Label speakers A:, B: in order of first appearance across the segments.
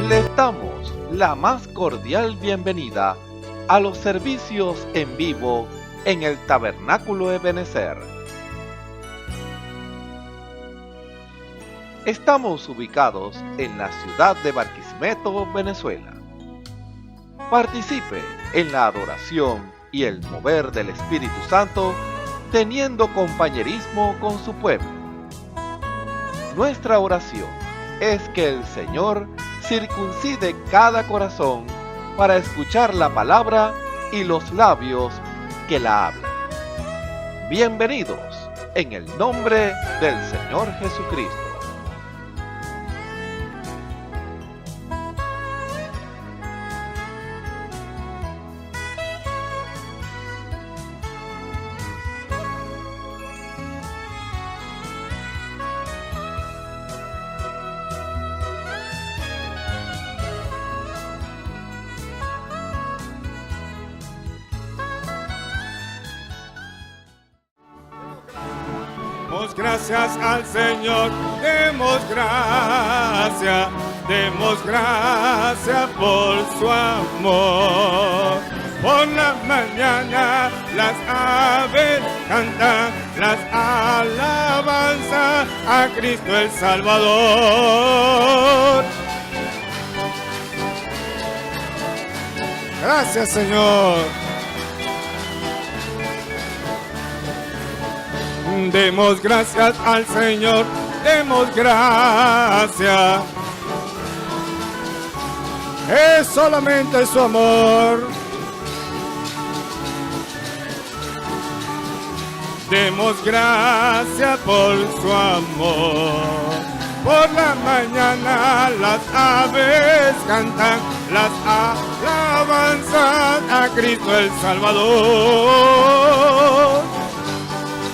A: Les damos la más cordial bienvenida a los servicios en vivo en el Tabernáculo Ebenezer. Estamos ubicados en la ciudad de Barquisimeto, Venezuela. Participe en la adoración y el mover del Espíritu Santo, teniendo compañerismo con su pueblo. Nuestra oración es que el Señor circuncide cada corazón para escuchar la palabra y los labios que la hablan. Bienvenidos en el nombre del Señor Jesucristo.
B: Demos gracias al Señor, demos gracias por su amor. Por la mañana las aves cantan las alabanzas a Cristo el Salvador. Gracias, Señor. Demos gracias al Señor, demos gracias. Es solamente su amor. Demos gracias por su amor. Por la mañana las aves cantan las alabanzas a Cristo el Salvador.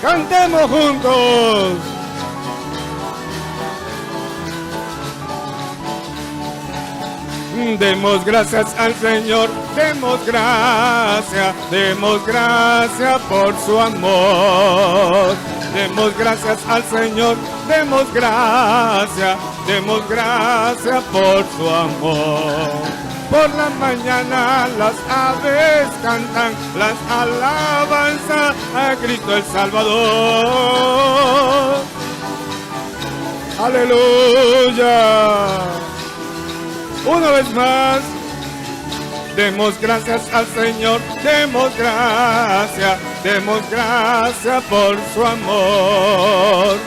B: Cantemos juntos. Demos gracias al Señor, demos gracias por su amor. Demos gracias al Señor, demos gracias por su amor. Por la mañana las aves cantan las alabanzas a Cristo el Salvador. Aleluya. Una vez más, demos gracias al Señor, demos gracias por su amor.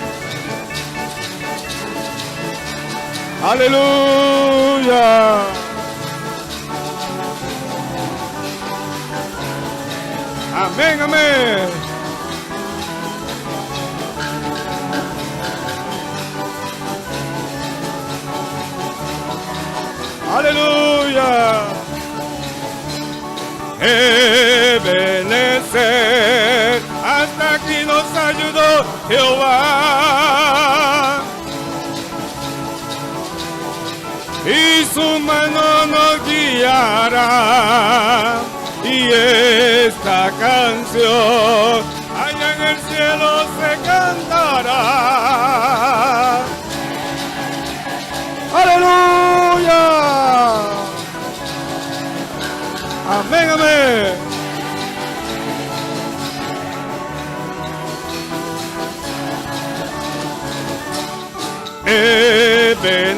B: Aleluya. Amén, amén. Aleluya. Ebenezer, hasta aquí nos ayudó Jehová. Y su mano nos guiará. Y esta canción allá en el cielo se cantará. ¡Aleluya! Amén, amén.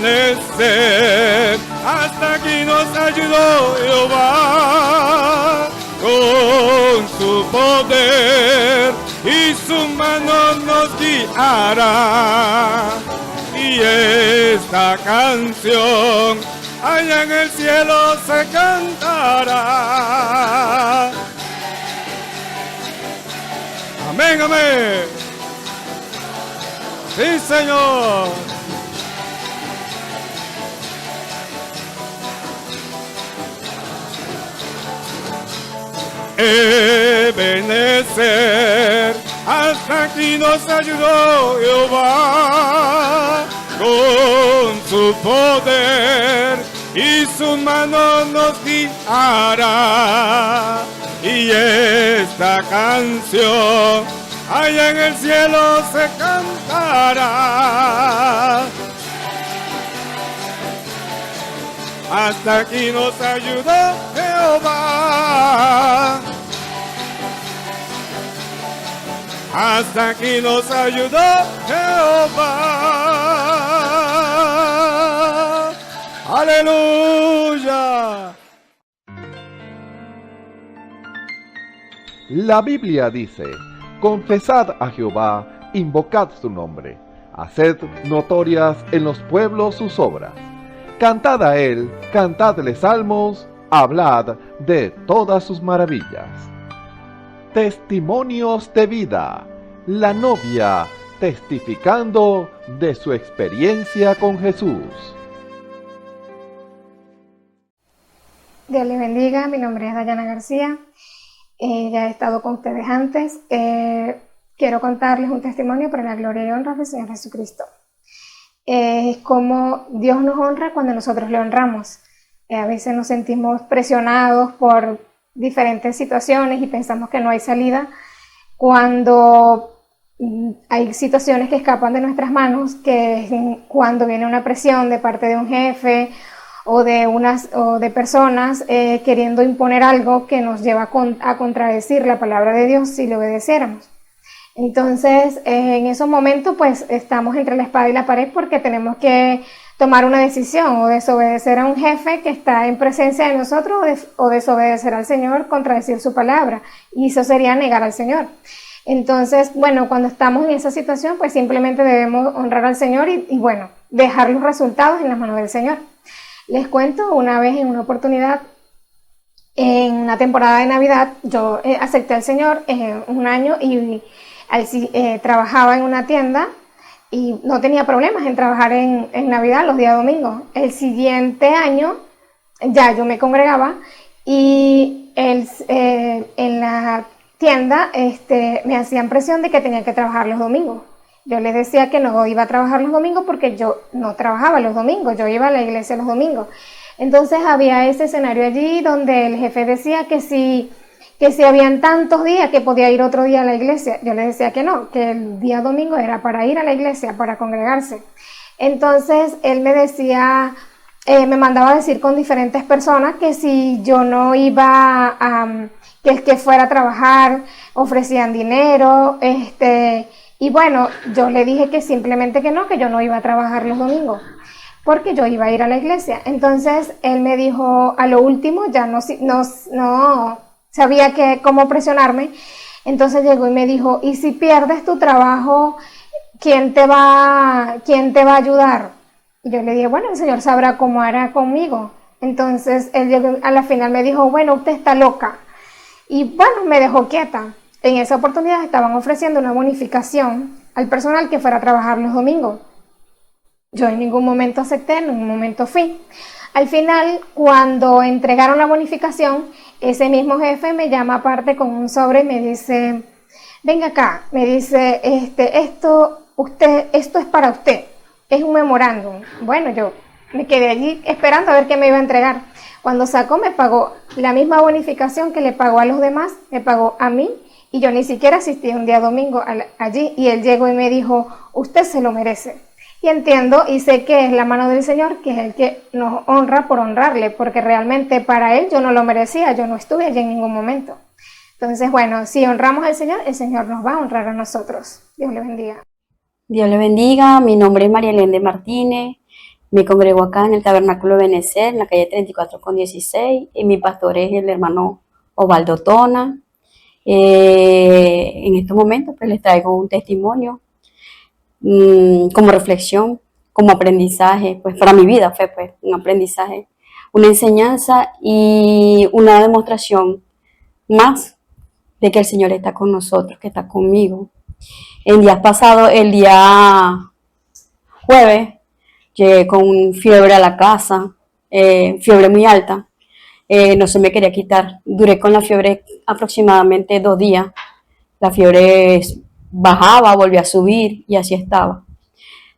B: Ebenezer, hasta aquí nos ayudó Jehová. Con su poder y su mano nos guiará. Y esta canción allá en el cielo se cantará. Amén, amén. Sí, Señor. Ebenezer, hasta aquí nos ayudó Jehová. Con su poder y su mano nos guiará. Y esta canción allá en el cielo se cantará. hasta aquí nos ayudó Jehová. Hasta aquí nos ayudó Jehová. Aleluya.
A: La Biblia dice: confesad a Jehová, invocad su nombre, haced notorias en los pueblos sus obras. Cantad a él, cantadle salmos, hablad de todas sus maravillas. Testimonios de vida. La novia testificando de su experiencia con Jesús.
C: Dios les bendiga, mi nombre es Dayana García, ya he estado con ustedes antes. Quiero contarles un testimonio para la gloria y honra del Señor Jesucristo. Es como Dios nos honra cuando nosotros le honramos. A veces nos sentimos presionados por diferentes situaciones y pensamos que no hay salida, cuando hay situaciones que escapan de nuestras manos, que es cuando viene una presión de parte de un jefe o de personas queriendo imponer algo que nos lleva a contradecir la palabra de Dios si le obedeciéramos. Entonces, en esos momentos, pues estamos entre la espada y la pared porque tenemos que tomar una decisión, o desobedecer a un jefe que está en presencia de nosotros, o desobedecer al Señor, contradecir su palabra, y eso sería negar al Señor. Entonces, bueno, cuando estamos en esa situación, pues simplemente debemos honrar al Señor y bueno, dejar los resultados en las manos del Señor. Les cuento, una vez en una oportunidad, en una temporada de Navidad, yo acepté al Señor un año y trabajaba en una tienda y no tenía problemas en trabajar en Navidad los días domingos. El siguiente año ya yo me congregaba y en la tienda me hacían presión de que tenía que trabajar los domingos. Yo les decía que no iba a trabajar los domingos porque yo no trabajaba los domingos, yo iba a la iglesia los domingos. Entonces había ese escenario allí donde el jefe decía que si habían tantos días que podía ir otro día a la iglesia. Yo les decía que no, que el día domingo era para ir a la iglesia, para congregarse. Entonces él me decía, me mandaba a decir con diferentes personas que si yo no iba que el que fuera a trabajar ofrecían dinero, y bueno, yo le dije que simplemente que no, que yo no iba a trabajar los domingos, porque yo iba a ir a la iglesia. Entonces él me dijo, a lo último, ya no sabía cómo presionarme. Entonces llegó y me dijo, ¿y si pierdes tu trabajo, quién te va a ayudar? Y yo le dije, bueno, el Señor sabrá cómo hará conmigo. Entonces él llegó, a la final me dijo, bueno, usted está loca. Y bueno, me dejó quieta. En esa oportunidad estaban ofreciendo una bonificación al personal que fuera a trabajar los domingos. Yo en ningún momento acepté, en ningún momento fui. Al final, cuando entregaron la bonificación, ese mismo jefe me llama aparte con un sobre y me dice, venga acá, me dice, esto es para usted, es un memorándum. Bueno, yo me quedé allí esperando a ver qué me iba a entregar. Cuando sacó, me pagó la misma bonificación que le pagó a los demás, me pagó a mí, y yo ni siquiera asistí un día domingo allí, y él llegó y me dijo, usted se lo merece. Y entiendo y sé que es la mano del Señor, que es el que nos honra por honrarle, porque realmente para él yo no lo merecía, yo no estuve allí en ningún momento. Entonces, bueno, si honramos al Señor, el Señor nos va a honrar a nosotros. Dios le bendiga.
D: Dios le bendiga, mi nombre es María Elena Martínez, me congrego acá en el Tabernáculo Benecer, en la calle 34 con 16, y mi pastor es el hermano Osvaldo Tona. En estos momentos pues les traigo un testimonio como reflexión, como aprendizaje, pues para mi vida fue pues un aprendizaje, una enseñanza y una demostración más de que el Señor está con nosotros, que está conmigo. En días pasados, el día jueves, llegué con fiebre a la casa, fiebre muy alta, no se me quería quitar. Duré con la fiebre aproximadamente 2 días. La fiebre bajaba, volvía a subir y así estaba.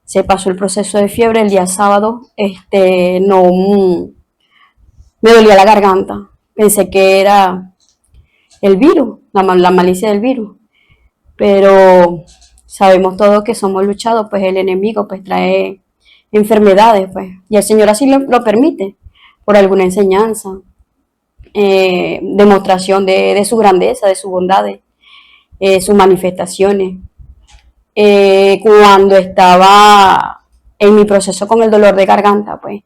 D: Se pasó el proceso de fiebre el día sábado, no me dolía la garganta. Pensé que era el virus, la malicia del virus. Pero sabemos todos que somos luchados, pues el enemigo pues trae enfermedades, pues, y el Señor así lo permite, por alguna enseñanza, demostración de su grandeza, de su bondades, sus manifestaciones. Cuando estaba en mi proceso con el dolor de garganta, pues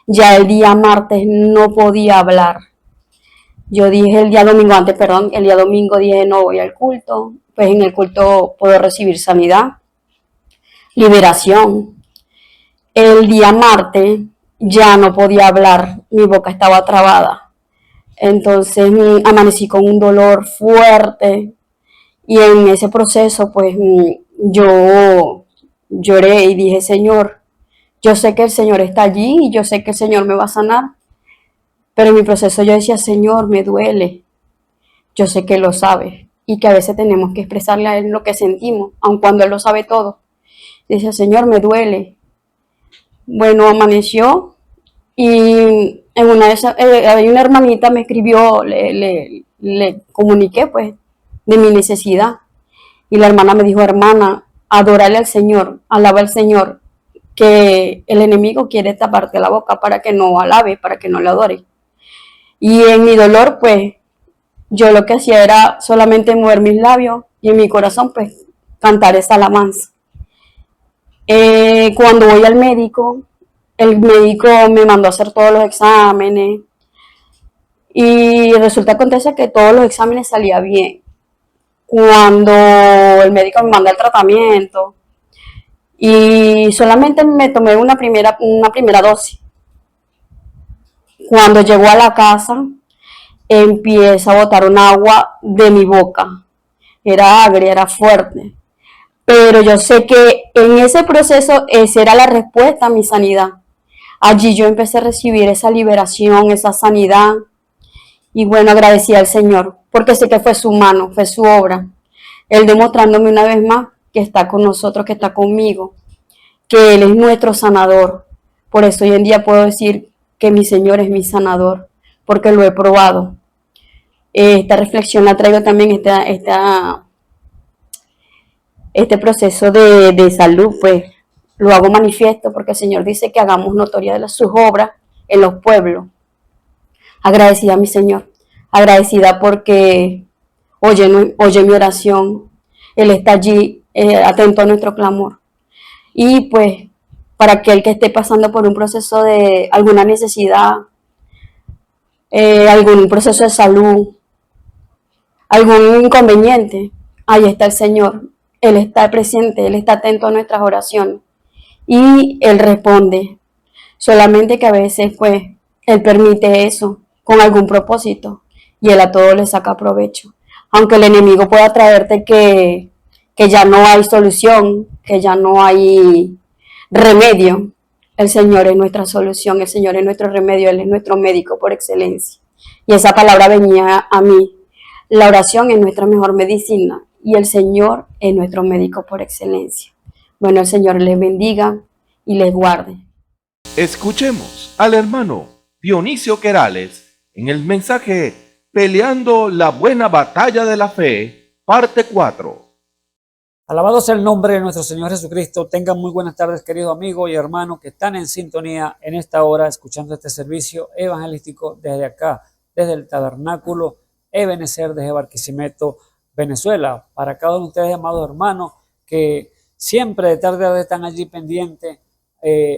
D: ya el día martes no podía hablar. Yo dije el día domingo, el día domingo dije no voy al culto, pues en el culto puedo recibir sanidad, liberación. El día martes ya no podía hablar, mi boca estaba trabada. Entonces amanecí con un dolor fuerte y en ese proceso pues yo lloré y dije, Señor, yo sé que el Señor está allí y yo sé que el Señor me va a sanar, pero en mi proceso yo decía, Señor, me duele, yo sé que Él lo sabe y que a veces tenemos que expresarle a Él lo que sentimos, aun cuando Él lo sabe todo. Decía, Señor, me duele. Bueno, amaneció y en una de esas, hay una hermanita me escribió, le comuniqué pues de mi necesidad y la hermana me dijo, hermana, adórale al Señor, alaba al Señor, que el enemigo quiere taparte la boca para que no alabe, para que no le adore. Y en mi dolor pues yo lo que hacía era solamente mover mis labios y en mi corazón pues cantar esa alabanza. Cuando voy al médico, el médico me mandó a hacer todos los exámenes y resulta acontece que todos los exámenes salían bien. Cuando el médico me manda el tratamiento y solamente me tomé una primera dosis. Cuando llegó a la casa, empieza a botar un agua de mi boca. Era agria, era fuerte. Pero yo sé que en ese proceso esa era la respuesta a mi sanidad. Allí yo empecé a recibir esa liberación, esa sanidad. Y bueno, agradecida al Señor, porque sé que fue su mano, fue su obra. Él demostrándome una vez más que está con nosotros, que está conmigo, que Él es nuestro sanador. Por eso hoy en día puedo decir que mi Señor es mi sanador, porque lo he probado. Esta reflexión la traigo también, este proceso de salud, pues lo hago manifiesto porque el Señor dice que hagamos notoria de sus obras en los pueblos. Agradecida a mi Señor, agradecida porque oye mi oración, Él está allí atento a nuestro clamor. Y pues para aquel que esté pasando por un proceso de alguna necesidad, algún proceso de salud, algún inconveniente, ahí está el Señor. Él está presente, Él está atento a nuestras oraciones y Él responde. Solamente que a veces pues Él permite eso con algún propósito y Él a todo le saca provecho. Aunque el enemigo pueda traerte que ya no hay solución, que ya no hay remedio, el Señor es nuestra solución, el Señor es nuestro remedio, Él es nuestro médico por excelencia. Y esa palabra venía a mí. La oración es nuestra mejor medicina y el Señor es nuestro médico por excelencia. Bueno, el Señor les bendiga y les guarde.
A: Escuchemos al hermano Dionisio Querales en el mensaje Peleando la buena batalla de la fe, parte 4.
E: Alabado sea el nombre de nuestro Señor Jesucristo. Tengan muy buenas tardes, queridos amigos y hermanos que están en sintonía en esta hora, escuchando este servicio evangelístico desde acá, desde el Tabernáculo Ebenezer desde Barquisimeto, Venezuela. Para cada uno de ustedes, amados hermanos, que siempre de tarde a tarde están allí pendientes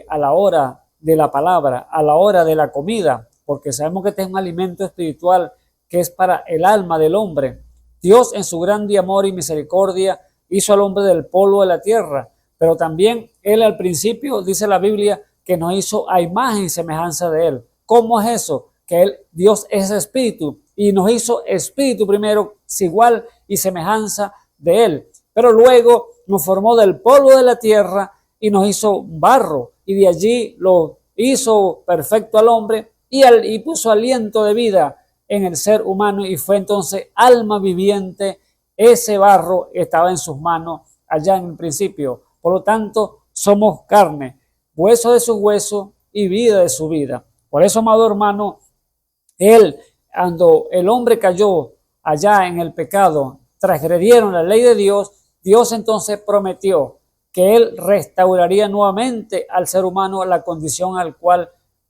E: a la hora de la palabra, a la hora de la comida, porque sabemos que este es un alimento espiritual que es para el alma del hombre. Dios en su grande amor y misericordia hizo al hombre del polvo de la tierra, pero también Él al principio, dice la Biblia, que nos hizo a imagen y semejanza de Él. ¿Cómo es eso? Que Dios es espíritu y nos hizo espíritu primero, igual y semejanza de Él, pero luego nos formó del polvo de la tierra y nos hizo barro y de allí lo hizo perfecto al hombre y puso aliento de vida en el ser humano y fue entonces alma viviente. Ese barro estaba en sus manos allá en el principio. Por lo tanto, somos carne, hueso de su hueso y vida de su vida. Por eso, amado hermano, cuando el hombre cayó allá en el pecado, transgredieron la ley de Dios, Dios entonces prometió que Él restauraría nuevamente al ser humano la condición al cual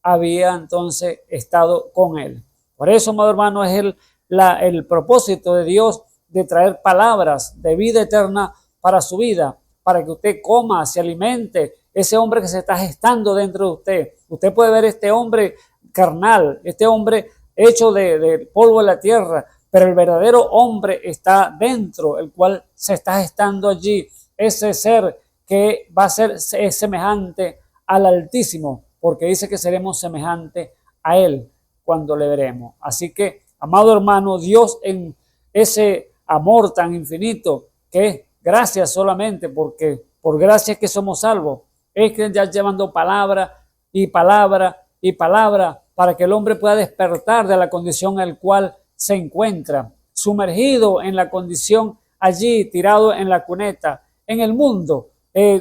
E: había entonces estado con él. Por eso, amado hermano, es el propósito de Dios de traer palabras de vida eterna para su vida, para que usted coma, se alimente, ese hombre que se está gestando dentro de usted. Usted puede ver este hombre carnal, este hombre hecho de polvo de la tierra, pero el verdadero hombre está dentro, el cual se está gestando allí, ese ser que va a ser semejante al Altísimo, porque dice que seremos semejantes a Él cuando le veremos. Así que, amado hermano, Dios en ese amor tan infinito, que es gracia solamente, porque por gracia es que somos salvos, es que ya llevando palabra y palabra y palabra para que el hombre pueda despertar de la condición en la cual se encuentra, sumergido en la condición allí, tirado en la cuneta, en el mundo,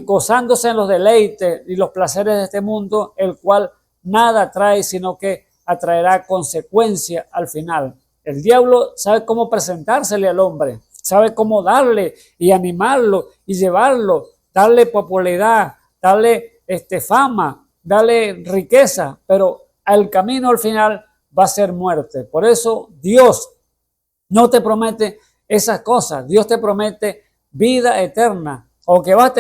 E: gozándose en los deleites y los placeres de este mundo, el cual nada trae, sino que atraerá consecuencia al final. El diablo sabe cómo presentársele al hombre, sabe cómo darle y animarlo y llevarlo, darle popularidad, darle fama, darle riqueza, pero el camino al final va a ser muerte. Por eso Dios no te promete esas cosas. Dios te promete vida eterna. Aunque va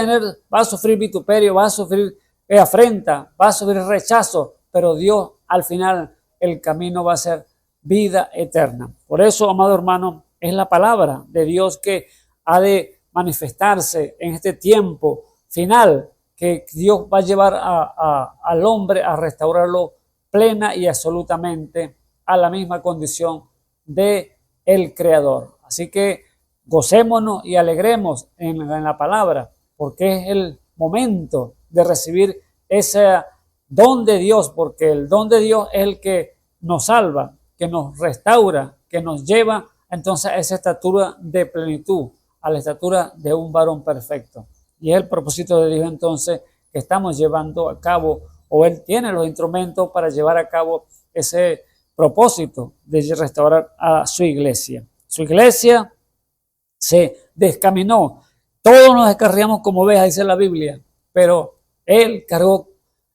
E: a sufrir vituperio, va a sufrir afrenta, va a sufrir rechazo, pero Dios al final el camino va a ser vida eterna. Por eso, amado hermano, es la palabra de Dios que ha de manifestarse en este tiempo final, que Dios va a llevar al hombre a restaurarlo plena y absolutamente a la misma condición de el Creador. Así que gocémonos y alegremos en la palabra, porque es el momento de recibir ese don de Dios, porque el don de Dios es el que nos salva, que nos restaura, que nos lleva entonces a esa estatura de plenitud, a la estatura de un varón perfecto. Y es el propósito de Dios entonces que estamos llevando a cabo, o Él tiene los instrumentos para llevar a cabo ese propósito de restaurar a su iglesia. Su iglesia se descaminó. Todos nos descarriamos como ovejas, dice la Biblia, pero Él cargó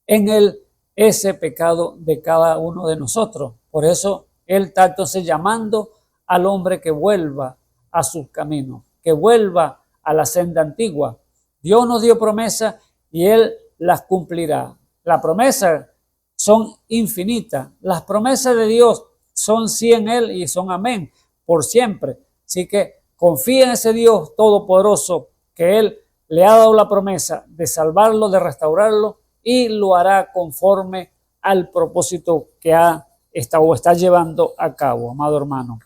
E: en Él ese pecado de cada uno de nosotros. Por eso Él está entonces llamando al hombre que vuelva a sus caminos, que vuelva a la senda antigua. Dios nos dio promesas y Él las cumplirá. Las promesas son infinitas. Las promesas de Dios son sí en Él y son amén por siempre. Así que confía en ese Dios todopoderoso que Él le ha dado la promesa de salvarlo, de restaurarlo, y lo hará conforme al propósito que está llevando a cabo, amado hermano.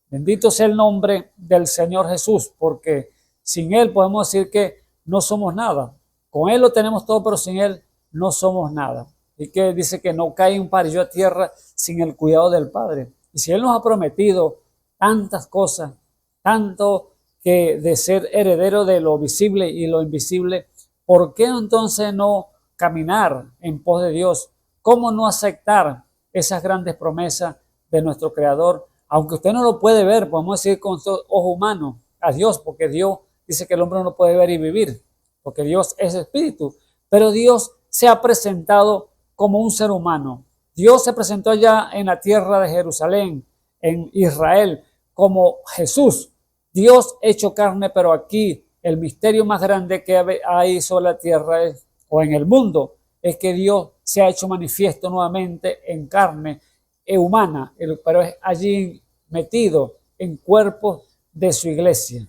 E: Bendito sea el nombre del Señor Jesús, porque sin Él podemos decir que no somos nada. Con Él lo tenemos todo, pero sin Él no somos nada. Y que dice que no cae un parillo a tierra sin el cuidado del Padre. Y si Él nos ha prometido tantas cosas, tanto que de ser heredero de lo visible y lo invisible, ¿por qué entonces no caminar en pos de Dios? ¿Cómo no aceptar esas grandes promesas de nuestro Creador? Aunque usted no lo puede ver, podemos decir con su ojo humano a Dios, porque Dios dice que el hombre no puede ver y vivir, porque Dios es espíritu, pero Dios se ha presentado como un ser humano. Dios se presentó allá en la tierra de Jerusalén, en Israel, como Jesús, Dios hecho carne, pero aquí el misterio más grande que hay sobre la tierra o en el mundo es que Dios se ha hecho manifiesto nuevamente en carne humana, pero es allí metido en cuerpo de su iglesia.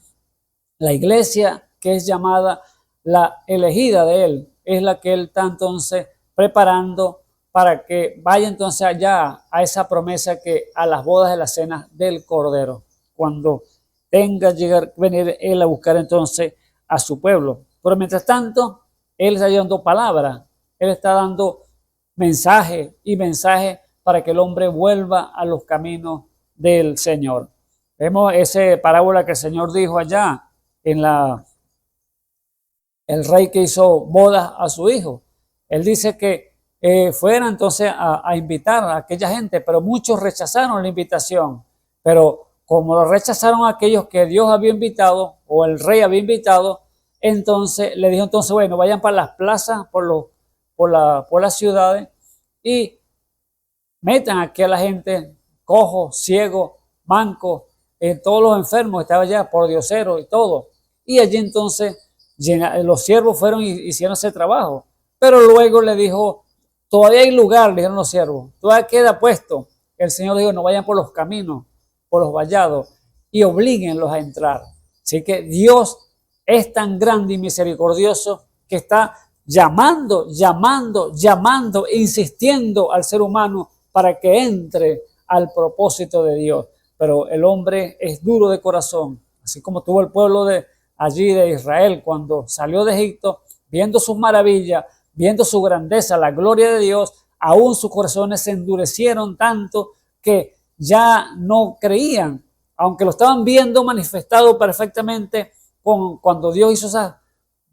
E: La iglesia que es llamada la elegida de Él es la que Él está entonces preparando para que vaya entonces allá a esa promesa que a las bodas de la cena del Cordero, cuando tenga venir Él a buscar entonces a su pueblo. Pero mientras tanto, Él está llevando palabra, Él está dando mensaje y mensaje para que el hombre vuelva a los caminos del Señor. Vemos esa parábola que el Señor dijo allá en el rey que hizo bodas a su hijo. Él dice que fueran entonces a invitar a aquella gente, pero muchos rechazaron la invitación. Pero como lo rechazaron a aquellos que Dios había invitado o el rey había invitado, entonces le dijo entonces, bueno, vayan para las plazas, por las ciudades y metan aquí a la gente cojo, ciego, manco, todos los enfermos, estaba ya por diosero y todo. Y allí entonces los siervos fueron y hicieron ese trabajo. Pero luego le dijo, todavía hay lugar, le dijeron los siervos, todavía queda puesto. El Señor dijo, no vayan por los caminos, por los vallados, y oblíguenlos a entrar. Así que Dios es tan grande y misericordioso que está llamando, insistiendo al ser humano para que entre al propósito de Dios. Pero el hombre es duro de corazón, así como tuvo el pueblo de allí de Israel cuando salió de Egipto, viendo sus maravillas, viendo su grandeza, la gloria de Dios, aún sus corazones se endurecieron tanto que ya no creían, aunque lo estaban viendo manifestado perfectamente cuando Dios hizo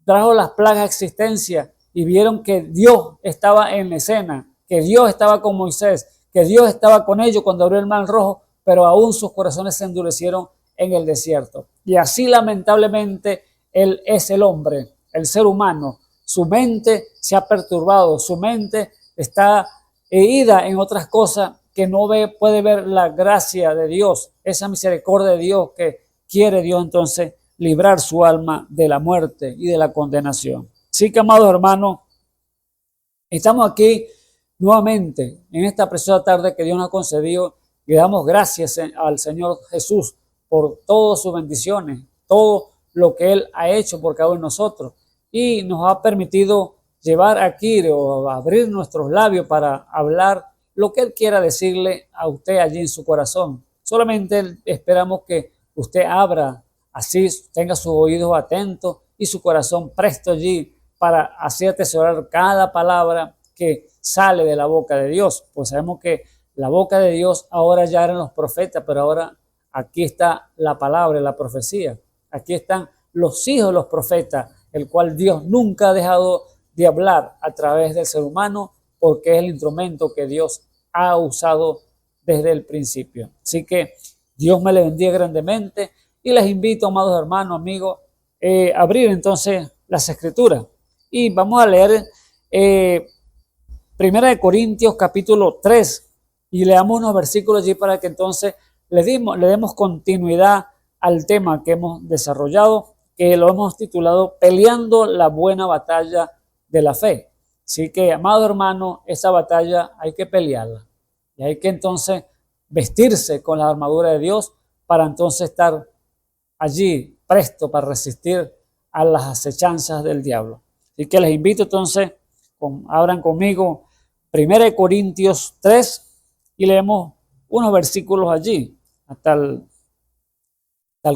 E: trajo las plagas a existencia y vieron que Dios estaba en la escena, que Dios estaba con Moisés, que Dios estaba con ellos cuando abrió el mar rojo, pero aún sus corazones se endurecieron en el desierto. Y así lamentablemente él es el hombre, el ser humano. Su mente se ha perturbado, su mente está ida en otras cosas que no puede ver la gracia de Dios, esa misericordia de Dios que quiere Dios entonces librar su alma de la muerte y de la condenación. Así que, amados hermanos, estamos aquí nuevamente en esta preciosa tarde que Dios nos ha concedido y le damos gracias al Señor Jesús por todas sus bendiciones, todo lo que Él ha hecho por cada uno de nosotros y nos ha permitido llevar aquí o abrir nuestros labios para hablar lo que Él quiera decirle a usted allí en su corazón. Solamente esperamos que usted abra, así tenga sus oídos atentos y su corazón presto allí para así atesorar cada palabra que sale de la boca de Dios. Pues sabemos que la boca de Dios ahora ya eran los profetas, pero ahora aquí está la palabra, la profecía. Aquí están los hijos de los profetas, el cual Dios nunca ha dejado de hablar a través del ser humano, porque es el instrumento que Dios ha usado desde el principio. Así que Dios me le bendiga grandemente y les invito, amados hermanos, amigos, a abrir entonces las escrituras. Y vamos a leer 1 Corintios capítulo 3 y leamos unos versículos allí para que entonces le demos continuidad al tema que hemos desarrollado, que lo hemos titulado Peleando la buena batalla de la fe. Así que, amado hermano, esa batalla hay que pelearla y hay que entonces vestirse con la armadura de Dios para entonces estar allí presto para resistir a las acechanzas del diablo. Así que les invito entonces, abran conmigo 1 Corintios 3 y leemos unos versículos allí, hasta el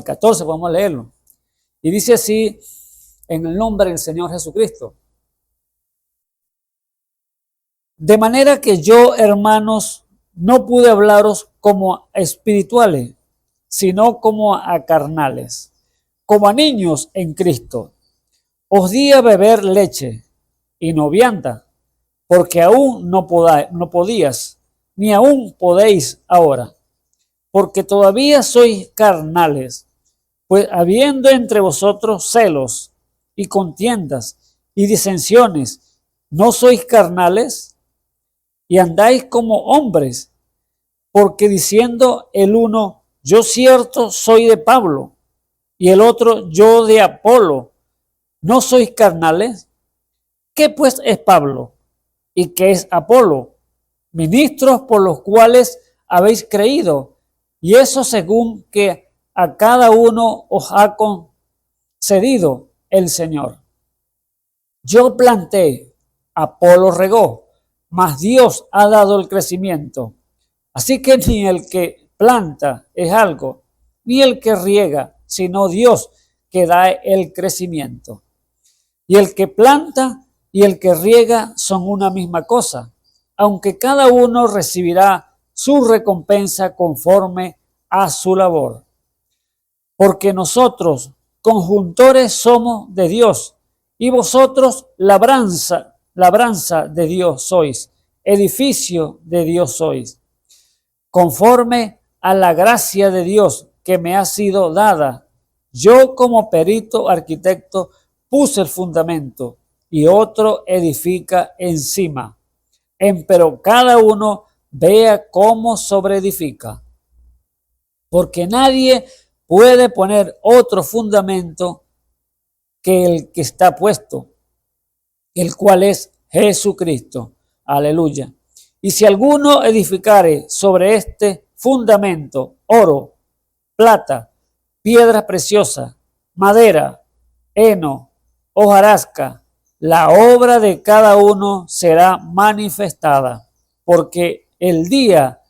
E: 14, vamos a leerlo. Y dice así, en el nombre del Señor Jesucristo. De manera que yo, hermanos, no pude hablaros como espirituales, sino como a carnales, como a niños en Cristo. Os di a beber leche y no vianda, porque aún no podías, ni aún podéis ahora, porque todavía sois carnales, pues habiendo entre vosotros celos y contiendas y disensiones, ¿no sois carnales? Y andáis como hombres, porque diciendo el uno, yo cierto soy de Pablo, y el otro, yo de Apolo, ¿no sois carnales? ¿Qué pues es Pablo? ¿Y qué es Apolo? Ministros por los cuales habéis creído, y eso según que a cada uno os ha concedido el Señor. Yo planté, Apolo regó, mas Dios ha dado el crecimiento. Así que ni el que planta es algo, ni el que riega, sino Dios que da el crecimiento. Y el que planta y el que riega son una misma cosa, aunque cada uno recibirá su recompensa conforme a su labor. Porque nosotros, conjuntores, somos de Dios, y vosotros labranza de Dios sois, edificio de Dios sois. Conforme a la gracia de Dios que me ha sido dada, yo como perito arquitecto puse el fundamento y otro edifica encima. Empero cada uno vea cómo sobreedifica. Porque nadie puede poner otro fundamento que el que está puesto, el cual es Jesucristo. Aleluya. Y si alguno edificare sobre este fundamento oro, plata, piedra preciosa, madera, heno, hojarasca, la obra de cada uno será manifestada, porque el día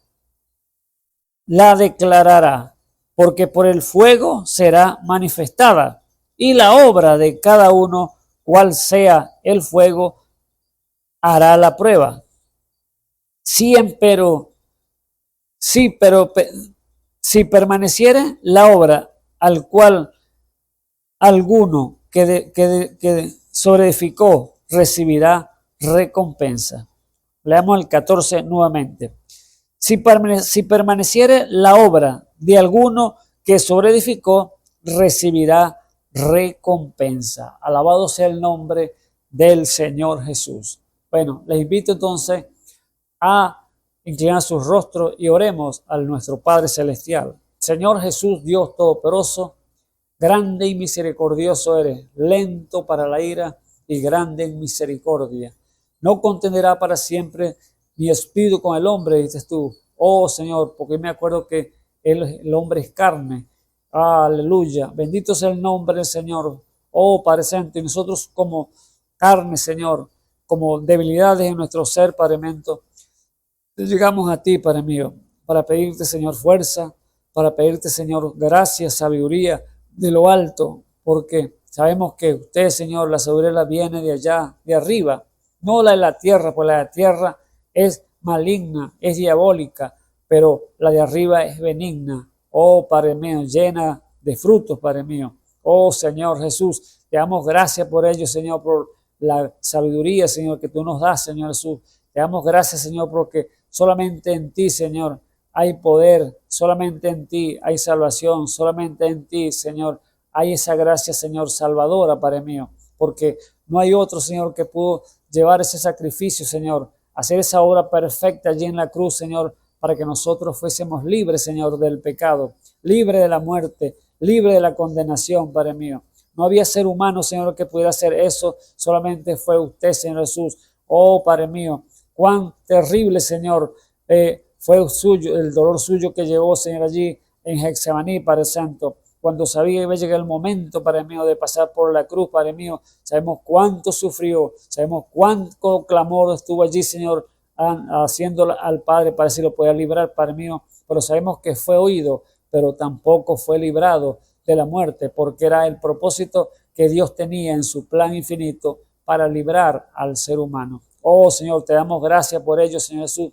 E: la declarará, porque por el fuego será manifestada, y la obra de cada uno, cual sea el fuego, hará la prueba. Si permaneciere la obra al cual alguno que sobreedificó recibirá recompensa. Leamos el 14 nuevamente. Si permaneciere la obra de alguno que sobreedificó, recibirá recompensa. Alabado sea el nombre del Señor Jesús. Bueno, les invito entonces a inclinar sus rostros y oremos a nuestro Padre Celestial. Señor Jesús, Dios Todopoderoso, grande y misericordioso eres, lento para la ira y grande en misericordia. No contenderá para siempre mi espíritu con el hombre, dices tú. Oh Señor, porque me acuerdo que el hombre es carne. Aleluya. Bendito sea el nombre del Señor. Oh Padre Santo, y nosotros como carne, Señor, como debilidades en nuestro ser, Padre Santo, llegamos a ti, Padre mío, para pedirte, Señor, fuerza, para pedirte, Señor, gracia, sabiduría de lo alto, porque sabemos que usted, Señor, la sabiduría viene de allá, de arriba, no la de la tierra, pues la de la tierra es maligna, es diabólica, pero la de arriba es benigna. Oh, Padre mío, llena de frutos, Padre mío. Oh, Señor Jesús, te damos gracias por ello, Señor, por la sabiduría, Señor, que tú nos das, Señor Jesús. Te damos gracias, Señor, porque solamente en ti, Señor, hay poder, solamente en ti hay salvación, solamente en ti, Señor, hay esa gracia, Señor, salvadora, Padre mío, porque no hay otro, Señor, que pudo llevar ese sacrificio, Señor, hacer esa obra perfecta allí en la cruz, Señor, para que nosotros fuésemos libres, Señor, del pecado, libres de la muerte, libres de la condenación, Padre mío. No había ser humano, Señor, que pudiera hacer eso, solamente fue usted, Señor Jesús. Oh, Padre mío, cuán terrible, Señor, fue suyo, el dolor suyo que llevó, Señor, allí en Getsemaní, Padre Santo. Cuando sabía que iba a llegar el momento, Padre mío, de pasar por la cruz, Padre mío, sabemos cuánto sufrió, sabemos cuánto clamor estuvo allí, Señor, haciendo al Padre para si lo podía librar, Padre mío, pero sabemos que fue oído, pero tampoco fue librado de la muerte, porque era el propósito que Dios tenía en su plan infinito para librar al ser humano. Oh, Señor, te damos gracias por ello, Señor Jesús,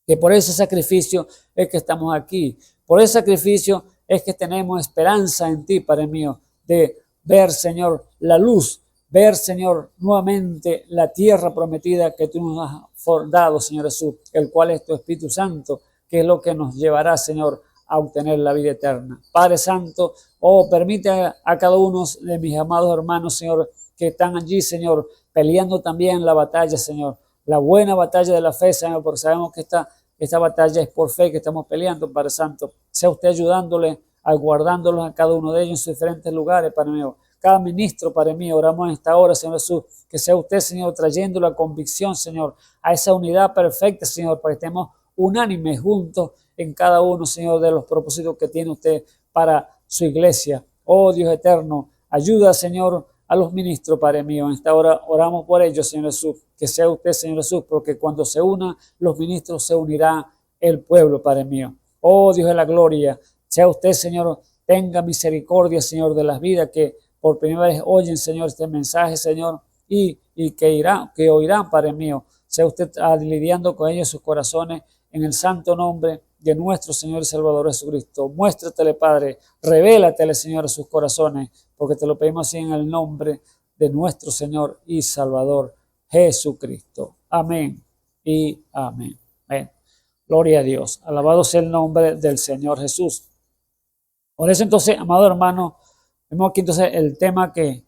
E: que por ese sacrificio es que estamos aquí, por ese sacrificio es que tenemos esperanza en ti, Padre mío, de ver, Señor, la luz, ver, Señor, nuevamente la tierra prometida que tú nos has dado, Señor Jesús, el cual es tu Espíritu Santo, que es lo que nos llevará, Señor, a obtener la vida eterna. Padre Santo, oh, permite a cada uno de mis amados hermanos, Señor, que están allí, Señor, peleando también la batalla, Señor, la buena batalla de la fe, Señor, porque sabemos que esta batalla es por fe que estamos peleando, Padre Santo. Sea usted ayudándole, guardándolos a cada uno de ellos en sus diferentes lugares, Padre mío. Cada ministro, Padre mío, oramos en esta hora, Señor Jesús, que sea usted, Señor, trayendo la convicción, Señor, a esa unidad perfecta, Señor, para que estemos unánimes juntos en cada uno, Señor, de los propósitos que tiene usted para su iglesia. Oh, Dios eterno, ayuda, Señor, a los ministros, Padre mío. En esta hora oramos por ellos, Señor Jesús. Que sea usted, Señor Jesús, porque cuando se unan los ministros, se unirá el pueblo, Padre mío. Oh, Dios de la gloria, sea usted, Señor, tenga misericordia, Señor, de las vidas que por primera vez oyen, Señor, este mensaje, Señor, y que oirán, Padre mío. Sea usted lidiando con ellos sus corazones en el santo nombre de nuestro Señor y Salvador Jesucristo. Muéstratele, Padre, revélatele, Señor, a sus corazones, porque te lo pedimos así en el nombre de nuestro Señor y Salvador Jesucristo. Amén y amén. Amén. Gloria a Dios. Alabado sea el nombre del Señor Jesús. Por eso entonces, amado hermano, vemos aquí entonces el tema que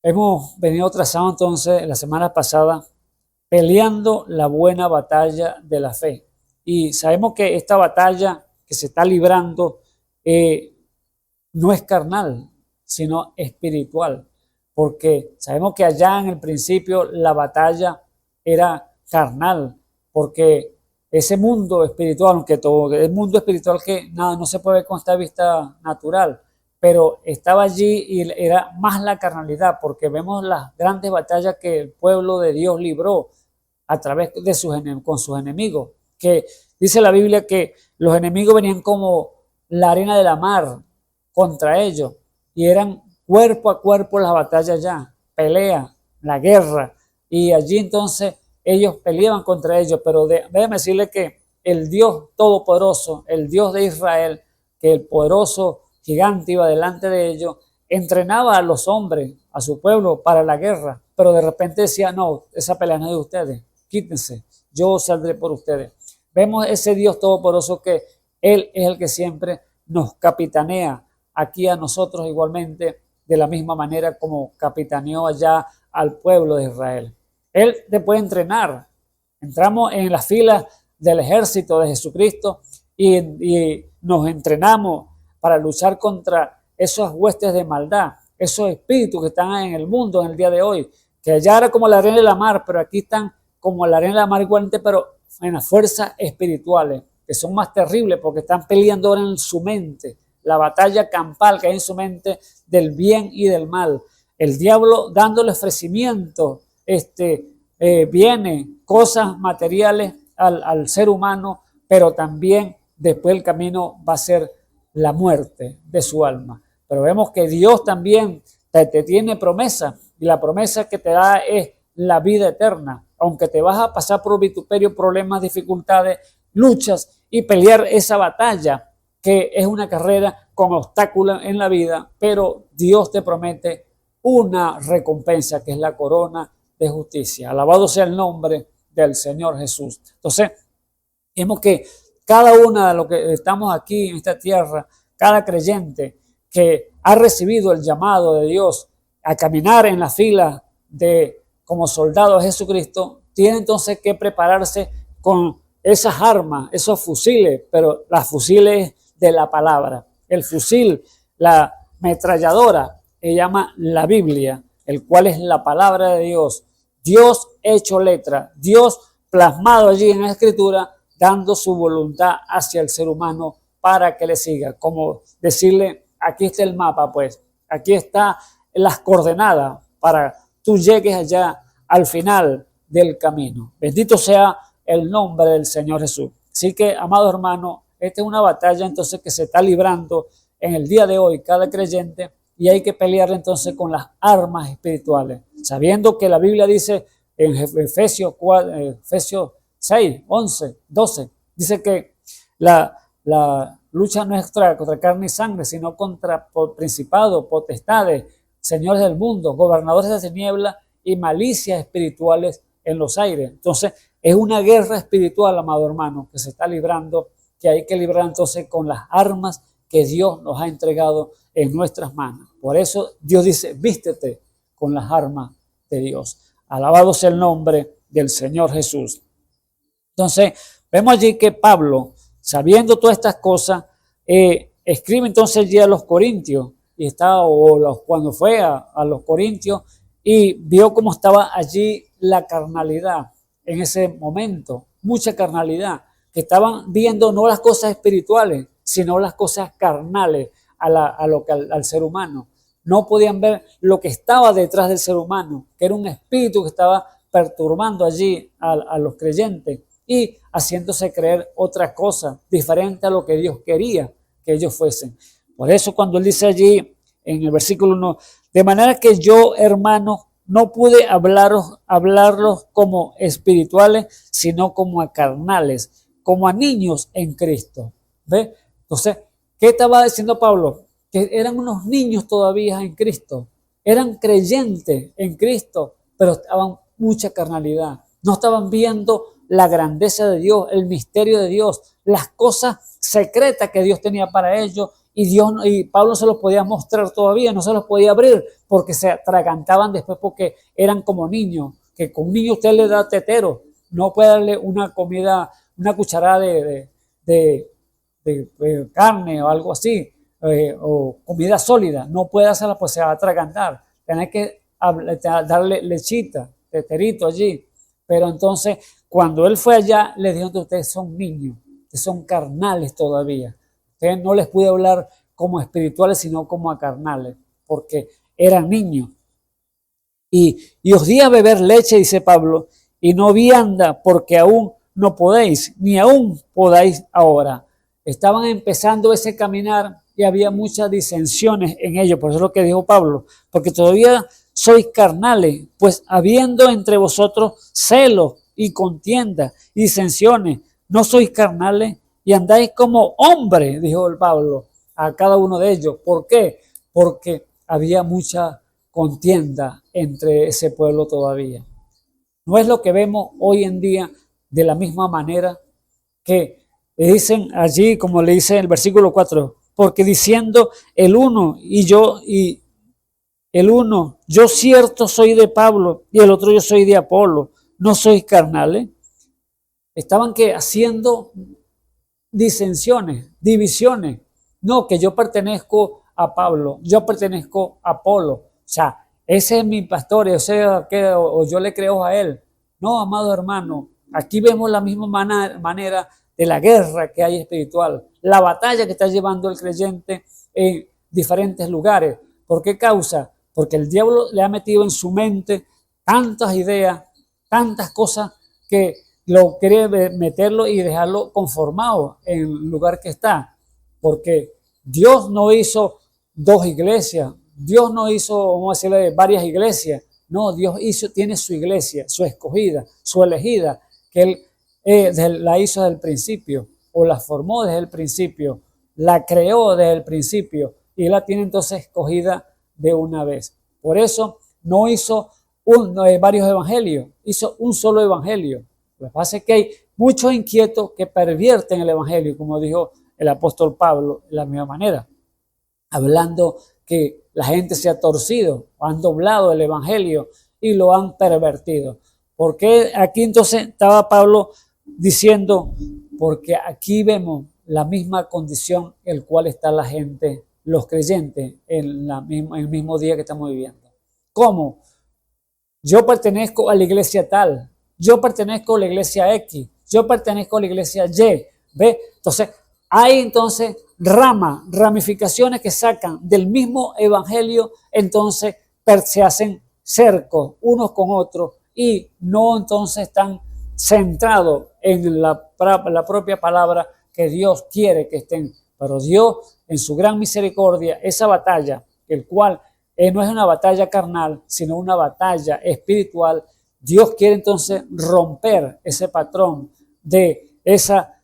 E: hemos venido trazando entonces la semana pasada, peleando la buena batalla de la fe. Y sabemos que esta batalla que se está librando no es carnal, sino espiritual, porque sabemos que allá en el principio la batalla era carnal, porque ese mundo espiritual, aunque todo el mundo espiritual que nada, no se puede ver con esta vista natural, pero estaba allí y era más la carnalidad, porque vemos las grandes batallas que el pueblo de Dios libró a través de con sus enemigos, que dice la Biblia que los enemigos venían como la arena de la mar contra ellos, y eran cuerpo a cuerpo las batallas ya, pelea, la guerra, y allí entonces ellos peleaban contra ellos, pero déjame decirle que el Dios todopoderoso, el Dios de Israel, que el poderoso gigante iba delante de ellos, entrenaba a los hombres, a su pueblo para la guerra, pero de repente decía, no, esa pelea no es de ustedes, quítense, yo saldré por ustedes. Vemos ese Dios todopoderoso que Él es el que siempre nos capitanea aquí a nosotros igualmente, de la misma manera como capitaneó allá al pueblo de Israel. Él te puede entrenar. Entramos en las filas del ejército de Jesucristo y nos entrenamos para luchar contra esos huestes de maldad, esos espíritus que están en el mundo en el día de hoy, que allá era como la arena de la mar, pero aquí están como la arena de la mar igualmente, pero en las fuerzas espirituales, que son más terribles porque están peleando ahora en su mente, la batalla campal que hay en su mente del bien y del mal. El diablo dándole ofrecimiento, viene cosas materiales al ser humano, pero también después el camino va a ser la muerte de su alma. Pero vemos que Dios también te tiene promesa, y la promesa que te da es la vida eterna. Aunque te vas a pasar por vituperio, problemas, dificultades, luchas y pelear esa batalla, que es una carrera con obstáculos en la vida, pero Dios te promete una recompensa que es la corona de justicia. Alabado sea el nombre del Señor Jesús. Entonces, vemos que cada una de los que estamos aquí en esta tierra, cada creyente que ha recibido el llamado de Dios a caminar en la fila como soldado de Jesucristo, tiene entonces que prepararse con esas armas, esos fusiles, pero las fusiles de la palabra. El fusil, la ametralladora, se llama la Biblia, el cual es la palabra de Dios. Dios hecho letra, Dios plasmado allí en la Escritura, dando su voluntad hacia el ser humano para que le siga. Como decirle, aquí está el mapa, pues, aquí están las coordenadas para tú llegues allá al final del camino. Bendito sea el nombre del Señor Jesús. Así que, amado hermano, esta es una batalla entonces que se está librando en el día de hoy cada creyente, y hay que pelear entonces con las armas espirituales, sabiendo que la Biblia dice en Efesios 6, 11, 12, dice que la lucha no es contra carne y sangre, sino contra principados, potestades, señores del mundo, gobernadores de tinieblas y malicias espirituales en los aires. Entonces, es una guerra espiritual, amado hermano, que se está librando, que hay que librar entonces con las armas que Dios nos ha entregado en nuestras manos. Por eso Dios dice, vístete con las armas de Dios. Alabado sea el nombre del Señor Jesús. Entonces, vemos allí que Pablo, sabiendo todas estas cosas, escribe entonces allí a los Corintios, y cuando fue a los Corintios, y vio cómo estaba allí la carnalidad en ese momento, mucha carnalidad, que estaban viendo no las cosas espirituales, sino las cosas carnales al ser humano. No podían ver lo que estaba detrás del ser humano, que era un espíritu que estaba perturbando allí a los creyentes y haciéndose creer otra cosa diferente a lo que Dios quería que ellos fuesen. Por eso cuando él dice allí en el versículo 1, de manera que yo, hermanos, no pude hablarlos como espirituales, sino como a carnales, como a niños en Cristo. ¿Ve? Entonces, ¿qué estaba diciendo Pablo? Que eran unos niños todavía en Cristo, eran creyentes en Cristo, pero estaban mucha carnalidad. No estaban viendo la grandeza de Dios, el misterio de Dios, las cosas secretas que Dios tenía para ellos, y Pablo no se los podía mostrar todavía, no se los podía abrir porque se atragantaban después porque eran como niños, que con un niño usted le da tetero, no puede darle una comida, una cucharada de carne o algo así, o comida sólida, no puede hacerla, pues se va a atragantar. Tiene que darle lechita, teterito allí. Pero entonces, cuando él fue allá, le dijo que ustedes son niños, que son carnales todavía. Ustedes no les pude hablar como espirituales, sino como a carnales, porque eran niños. Y os di a beber leche, dice Pablo, y no vianda, porque aún no podéis, ni aún podáis ahora. Estaban empezando ese caminar y había muchas disensiones en ellos. Por eso es lo que dijo Pablo, porque todavía sois carnales, pues habiendo entre vosotros celos y contiendas y disensiones, no sois carnales y andáis como hombres, dijo el Pablo a cada uno de ellos. ¿Por qué? Porque había mucha contienda entre ese pueblo todavía. No es lo que vemos hoy en día de la misma manera que dicen allí, como le dice el versículo 4, porque diciendo el uno, yo cierto soy de Pablo y el otro yo soy de Apolo, no sois carnales. Estaban que haciendo disensiones, divisiones. No, que yo pertenezco a Pablo, yo pertenezco a Apolo. O sea, ese es mi pastor, o yo le creo a él. No, amado hermano, aquí vemos la misma manera de la guerra que hay espiritual, la batalla que está llevando el creyente en diferentes lugares. ¿Por qué causa? Porque el diablo le ha metido en su mente tantas ideas, tantas cosas que lo quiere meterlo y dejarlo conformado en el lugar que está. Porque Dios no hizo dos iglesias, Dios no hizo, vamos a decirle, varias iglesias. No, Dios tiene su iglesia, su escogida, su elegida, que Él la hizo desde el principio, o la formó desde el principio, la creó desde el principio, y la tiene entonces escogida de una vez. Por eso no hizo varios evangelios, hizo un solo evangelio. Lo que pasa es que hay muchos inquietos que pervierten el evangelio, como dijo el apóstol Pablo, de la misma manera, hablando que la gente se ha torcido, han doblado el evangelio y lo han pervertido. Porque aquí entonces estaba Pablo diciendo, porque aquí vemos la misma condición en la cual está la gente, los creyentes, en el mismo día que estamos viviendo. ¿Cómo? Yo pertenezco a la iglesia tal, yo pertenezco a la iglesia X, yo pertenezco a la iglesia Y. ¿Ve? Entonces, hay entonces ramificaciones que sacan del mismo evangelio, entonces se hacen cercos unos con otros y no entonces están centrados en la propia palabra que Dios quiere que estén. Pero Dios, en su gran misericordia, esa batalla, el cual no es una batalla carnal, sino una batalla espiritual, Dios quiere entonces romper ese patrón de esa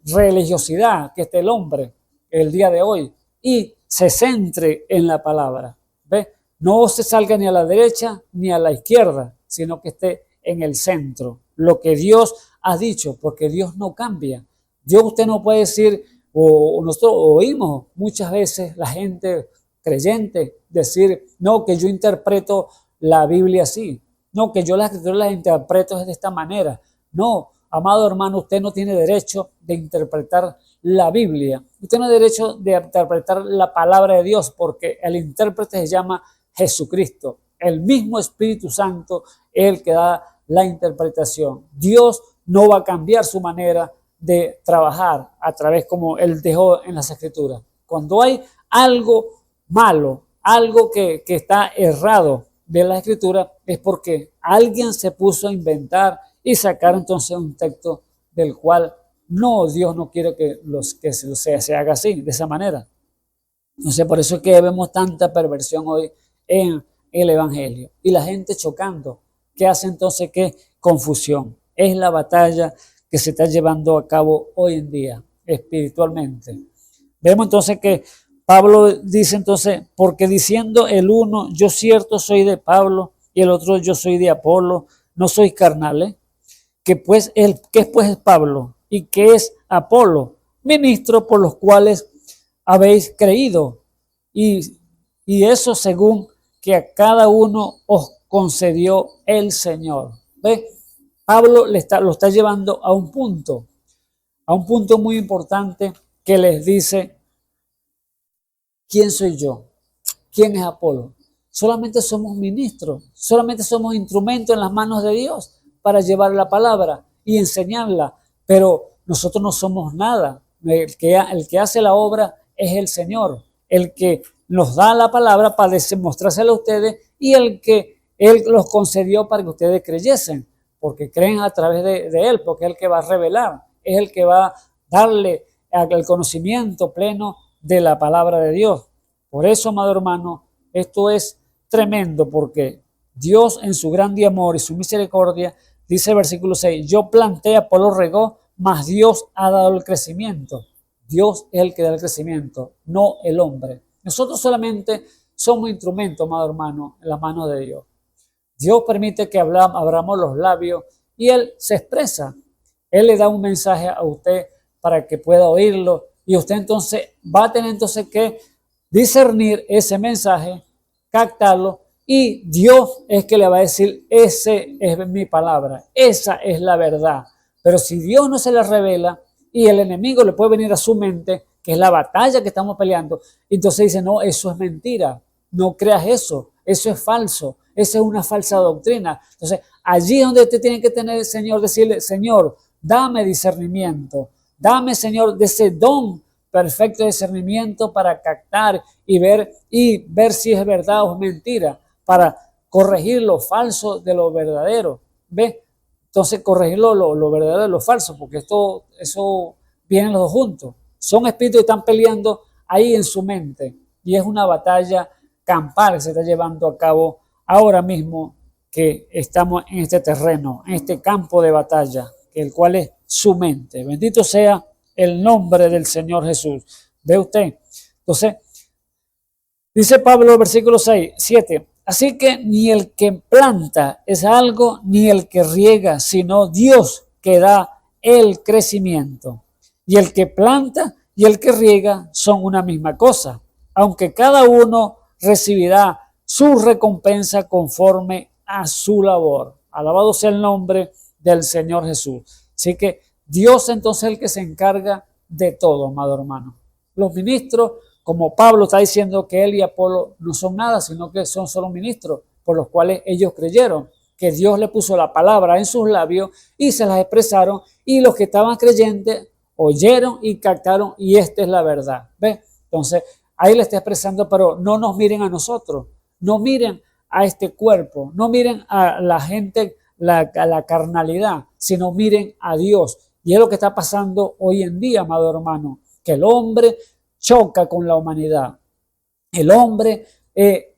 E: religiosidad que está el hombre el día de hoy y se centre en la palabra. ¿Ve? No se salga ni a la derecha ni a la izquierda, sino que esté en el centro. Lo que Dios ha dicho, porque Dios no cambia. Dios, usted no puede decir, o nosotros oímos muchas veces la gente creyente decir, no, que yo interpreto la Biblia así, no, que yo las escrituras las interpreto de esta manera. No, amado hermano, usted no tiene derecho de interpretar la Biblia. Usted no tiene derecho de interpretar la palabra de Dios, porque el intérprete se llama Jesucristo. El mismo Espíritu Santo es el que da la interpretación. Dios no va a cambiar su manera de trabajar a través como Él dejó en las Escrituras. Cuando hay algo malo, algo que está errado de la Escritura, es porque alguien se puso a inventar y sacar entonces un texto del cual Dios no quiere que se haga así, de esa manera. Entonces, por eso es que vemos tanta perversión hoy en el evangelio y la gente chocando. ¿Qué hace entonces? ¿Qué confusión? Es la batalla que se está llevando a cabo hoy en día espiritualmente. Vemos entonces que Pablo dice entonces, porque diciendo el uno, yo cierto soy de Pablo y el otro yo soy de Apolo, no sois carnales. ¿Qué pues es Pablo y qué es Apolo? Ministros por los cuales habéis creído y eso según que a cada uno os concedió el Señor. ¿Ve? Pablo lo está llevando a un punto muy importante que les dice, ¿quién soy yo? ¿Quién es Apolo? Solamente somos ministros, solamente somos instrumentos en las manos de Dios para llevar la palabra y enseñarla, pero nosotros no somos nada. El que hace la obra es el Señor, el que nos da la palabra para demostrársela a ustedes y el que Él los concedió para que ustedes creyesen, porque creen a través de Él, porque es el que va a revelar, es el que va a darle el conocimiento pleno de la palabra de Dios. Por eso, amado hermano, esto es tremendo, porque Dios en su grande amor y su misericordia, dice el versículo 6, yo planté, Apolo regó, mas Dios ha dado el crecimiento. Dios es el que da el crecimiento, no el hombre. Nosotros solamente somos instrumentos, amado hermano, en las manos de Dios. Dios permite que abramos los labios y Él se expresa. Él le da un mensaje a usted para que pueda oírlo y usted entonces va a tener entonces que discernir ese mensaje, captarlo, y Dios es que le va a decir, ese es mi palabra, esa es la verdad. Pero si Dios no se la revela y el enemigo le puede venir a su mente, que es la batalla que estamos peleando, entonces dice, no, eso es mentira, no creas eso es falso, esa es una falsa doctrina. Entonces allí es donde usted tiene que tener, Señor, decirle, Señor, dame discernimiento, dame, Señor, de ese don perfecto discernimiento para captar y ver si es verdad o es mentira, para corregir lo falso de lo verdadero. ¿Ve? Entonces corregir lo verdadero de lo falso, porque eso vienen los dos juntos. Son espíritus que están peleando ahí en su mente y es una batalla campal que se está llevando a cabo ahora mismo, que estamos en este terreno, en este campo de batalla, el cual es su mente. Bendito sea el nombre del Señor Jesús. ¿Ve usted? Entonces, dice Pablo, versículo 7, así que ni el que planta es algo, ni el que riega, sino Dios que da el crecimiento. Y el que planta y el que riega son una misma cosa, aunque cada uno recibirá su recompensa conforme a su labor. Alabado sea el nombre del Señor Jesús. Así que Dios entonces es el que se encarga de todo, amado hermano. Los ministros, como Pablo está diciendo que él y Apolo no son nada, sino que son solo ministros, por los cuales ellos creyeron que Dios le puso la palabra en sus labios y se las expresaron, y los que estaban creyentes oyeron y captaron, y esta es la verdad. ¿Ves? Entonces, ahí le está expresando, pero no nos miren a nosotros, no miren a este cuerpo, no miren a la gente, a la carnalidad, sino miren a Dios. Y es lo que está pasando hoy en día, amado hermano, que el hombre choca con la humanidad. El hombre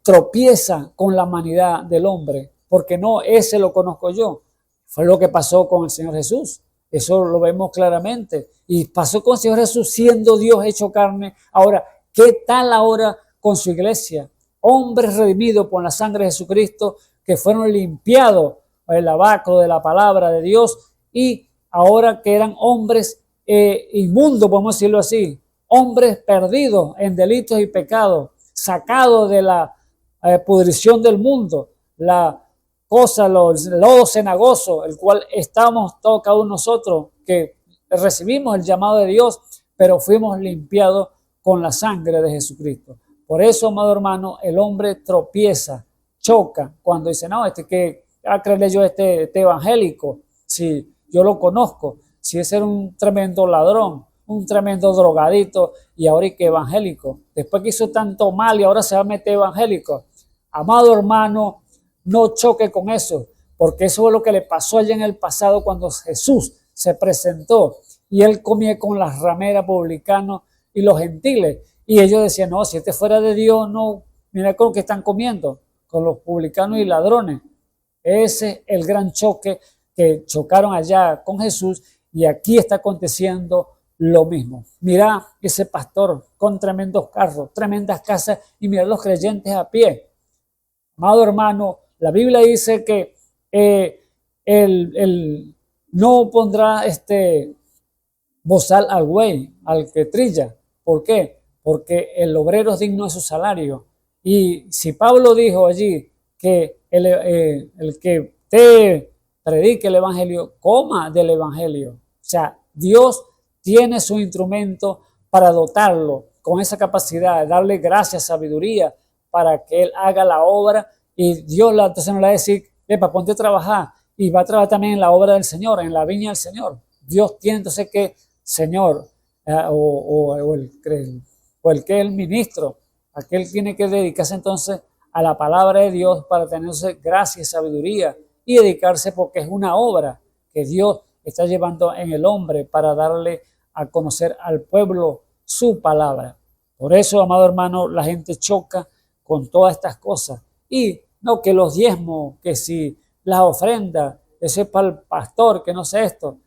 E: tropieza con la humanidad del hombre, porque no, ese lo conozco yo. Fue lo que pasó con el Señor Jesús. Eso lo vemos claramente. Y pasó con el Señor Jesús siendo Dios hecho carne. Ahora, ¿qué tal ahora con su iglesia? Hombres redimidos por la sangre de Jesucristo, que fueron limpiados por el lavacro de la palabra de Dios, y ahora que eran hombres inmundos, podemos decirlo así, hombres perdidos en delitos y pecados, sacados de la pudrición del mundo, la cosa, los lodos cenagosos, el cual estamos todos cada uno de nosotros, que recibimos el llamado de Dios, pero fuimos limpiados con la sangre de Jesucristo. Por eso, amado hermano, el hombre tropieza, choca, cuando dice, no, que a creerle yo este evangélico, si yo lo conozco, si ese era un tremendo ladrón, un tremendo drogadito, y ahora y que evangélico, después que hizo tanto mal y ahora se va a meter evangélico. Amado hermano, no choque con eso, porque eso es lo que le pasó allá en el pasado cuando Jesús se presentó y él comía con las rameras, publicanos y los gentiles, y ellos decían, no, si este fuera de Dios, no, mira con lo que están comiendo, con los publicanos y ladrones. Ese es el gran choque que chocaron allá con Jesús, y aquí está aconteciendo lo mismo. Mira ese pastor con tremendos carros, tremendas casas, y mira los creyentes a pie. Amado hermano, la Biblia dice que no pondrá bozal al buey, al que trilla. ¿Por qué? Porque el obrero es digno de su salario. Y si Pablo dijo allí que el que te predique el evangelio, coma del evangelio. O sea, Dios tiene su instrumento para dotarlo con esa capacidad, darle gracia, sabiduría para que él haga la obra, y Dios entonces no le va a decir, epa, ponte a trabajar, y va a trabajar también en la obra del Señor, en la viña del Señor. Dios tiene entonces que, Señor, o el que es el ministro, aquel tiene que dedicarse entonces a la palabra de Dios para tener gracia y sabiduría y dedicarse, porque es una obra que Dios está llevando en el hombre para darle a conocer al pueblo su palabra. Por eso, amado hermano, la gente choca con todas estas cosas. Y no que los diezmos, que si las ofrendas, eso es para el pastor, que no sé esto.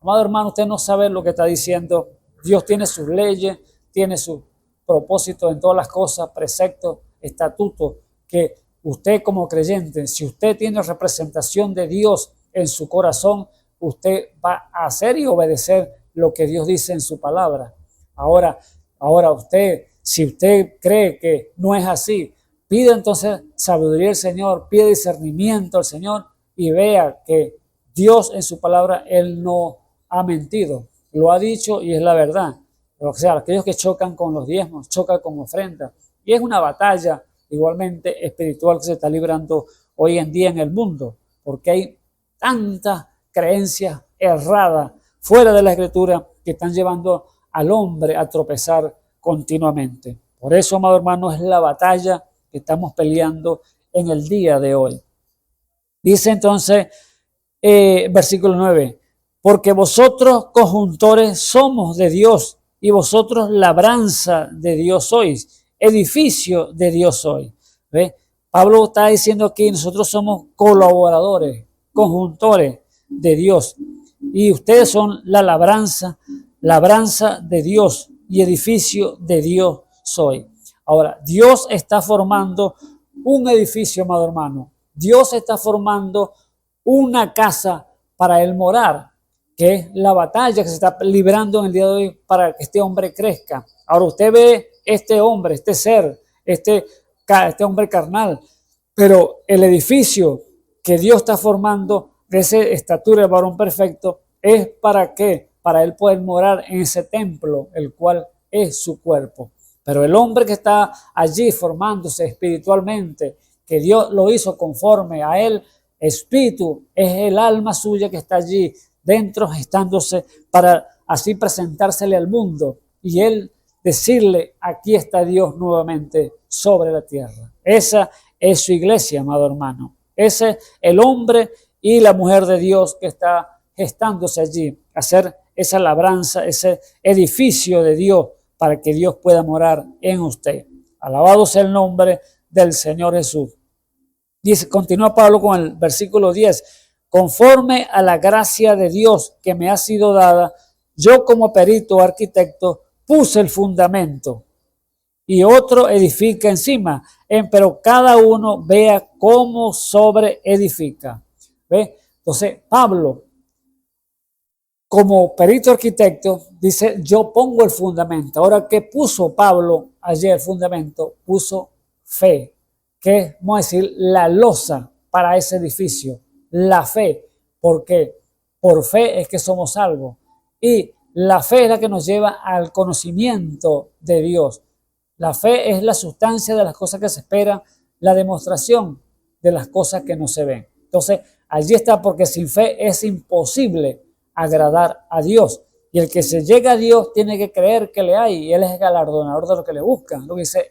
E: Amado hermano, usted no sabe lo que está diciendo. Dios tiene sus leyes, tiene sus propósitos en todas las cosas, preceptos, estatutos, que usted como creyente, si usted tiene representación de Dios en su corazón, usted va a hacer y obedecer lo que Dios dice en su palabra. Ahora usted, si usted cree que no es así, pide entonces sabiduría al Señor, pide discernimiento al Señor y vea que Dios en su palabra, Él no ha mentido, lo ha dicho y es la verdad. O sea, aquellos que chocan con los diezmos, chocan con ofrendas. Y es una batalla igualmente espiritual que se está librando hoy en día en el mundo, porque hay tantas creencias erradas fuera de la Escritura que están llevando al hombre a tropezar continuamente. Por eso, amado hermano, es la batalla que estamos peleando en el día de hoy. Dice entonces, versículo 9, porque vosotros conjuntores somos de Dios, y vosotros labranza de Dios sois, edificio de Dios sois. ¿Ve? Pablo está diciendo aquí, nosotros somos colaboradores, conjuntores de Dios, y ustedes son la labranza de Dios, y edificio de Dios soy. Ahora, Dios está formando un edificio, amado hermano. Dios está formando una casa para él morar, que es la batalla que se está librando en el día de hoy para que este hombre crezca. Ahora usted ve este hombre, este ser, este hombre carnal, pero el edificio que Dios está formando de esa estatura de varón perfecto es para qué, para él poder morar en ese templo, el cual es su cuerpo. Pero el hombre que está allí formándose espiritualmente, que Dios lo hizo conforme a él, espíritu, es el alma suya que está allí dentro, gestándose para así presentársele al mundo y él decirle, aquí está Dios nuevamente sobre la tierra. Esa es su iglesia, amado hermano. Ese es el hombre y la mujer de Dios que está gestándose allí, hacer esa labranza, ese edificio de Dios para que Dios pueda morar en usted. Alabado sea el nombre del Señor Jesús. Dice, continúa Pablo con el versículo 10, conforme a la gracia de Dios que me ha sido dada, yo como perito arquitecto puse el fundamento y otro edifica encima, pero cada uno vea cómo sobre edifica. ¿Ve? Entonces Pablo, como perito arquitecto, dice, yo pongo el fundamento. Ahora, ¿qué puso Pablo ayer el fundamento? Puso fe, que es, vamos a decir, la losa para ese edificio, la fe, porque por fe es que somos salvos. Y la fe es la que nos lleva al conocimiento de Dios. La fe es la sustancia de las cosas que se esperan, la demostración de las cosas que no se ven. Entonces, allí está, porque sin fe es imposible agradar a Dios. Y el que se llega a Dios tiene que creer que le hay, y Él es el galardonador de lo que le buscan. Lo que dice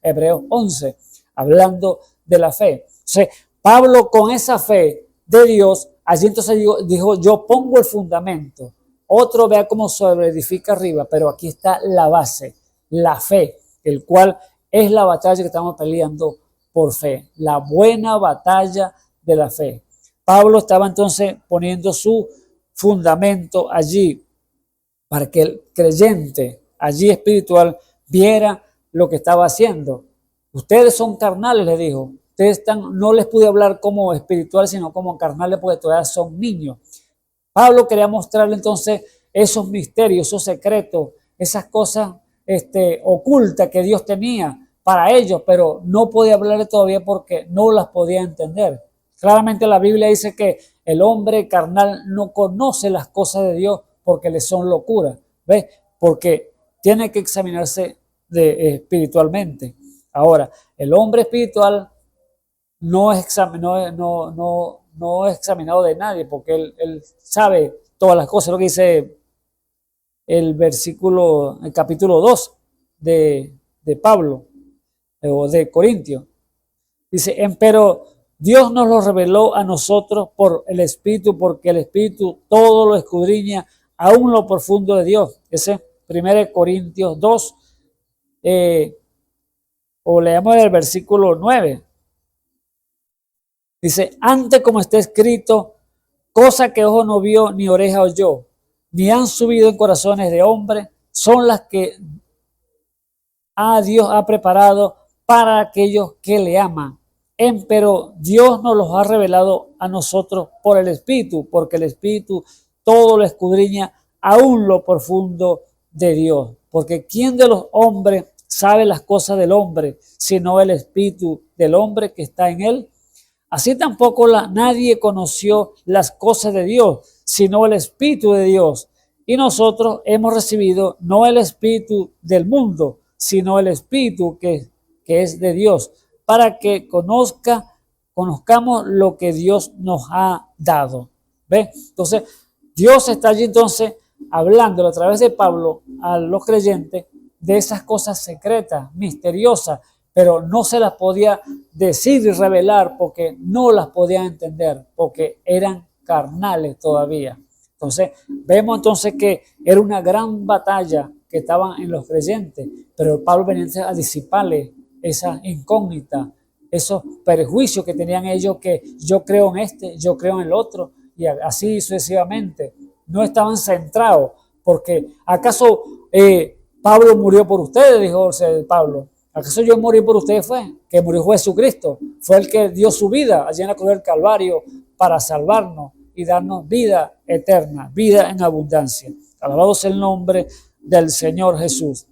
E: Hebreos 11, hablando de la fe. Entonces, Pablo con esa fe de Dios, allí entonces dijo, yo pongo el fundamento. Otro vea cómo sobre edifica arriba, pero aquí está la base, la fe, el cual es la batalla que estamos peleando por fe, la buena batalla de la fe. Pablo estaba entonces poniendo su fundamento allí para que el creyente allí espiritual viera lo que estaba haciendo. Ustedes son carnales, le dijo. Ustedes no les pude hablar como espirituales, sino como carnales, porque todavía son niños. Pablo quería mostrarle entonces esos misterios, esos secretos, esas cosas ocultas que Dios tenía para ellos, pero no podía hablarle todavía porque no las podía entender. Claramente la Biblia dice que el hombre carnal no conoce las cosas de Dios porque le son locura, ¿ves? Porque tiene que examinarse espiritualmente. Ahora, el hombre espiritual no es examinado de nadie porque él sabe todas las cosas, lo que dice el capítulo 2 de Pablo o de Corintios. Dice, pero Dios nos lo reveló a nosotros por el Espíritu, porque el Espíritu todo lo escudriña, aún lo profundo de Dios. Ese 1 Corintios 2, o leamos el versículo 9. Dice, antes como está escrito, cosa que ojo no vio, ni oreja oyó, ni han subido en corazones de hombre, son las que Dios ha preparado para aquellos que le aman. Pero Dios nos los ha revelado a nosotros por el Espíritu, porque el Espíritu todo lo escudriña, aún lo profundo de Dios. Porque ¿quién de los hombres sabe las cosas del hombre, sino el Espíritu del hombre que está en él? Así tampoco nadie conoció las cosas de Dios, sino el Espíritu de Dios. Y nosotros hemos recibido no el Espíritu del mundo, sino el Espíritu que es de Dios, para que conozcamos lo que Dios nos ha dado. ¿Ve? Entonces, Dios está allí entonces hablando a través de Pablo a los creyentes de esas cosas secretas, misteriosas, pero no se las podía decir y revelar porque no las podían entender, porque eran carnales todavía. Entonces, vemos entonces que era una gran batalla que estaban en los creyentes, pero Pablo venía a disiparle esa incógnita, esos perjuicios que tenían ellos, que yo creo en este, yo creo en el otro, y así sucesivamente. No estaban centrados, porque ¿acaso Pablo murió por ustedes? Dijo Pablo. ¿Acaso yo morí por ustedes? Fue que murió Jesucristo, fue el que dio su vida allí en la cruz del Calvario para salvarnos y darnos vida eterna, vida en abundancia. Alabado sea el nombre del Señor Jesús.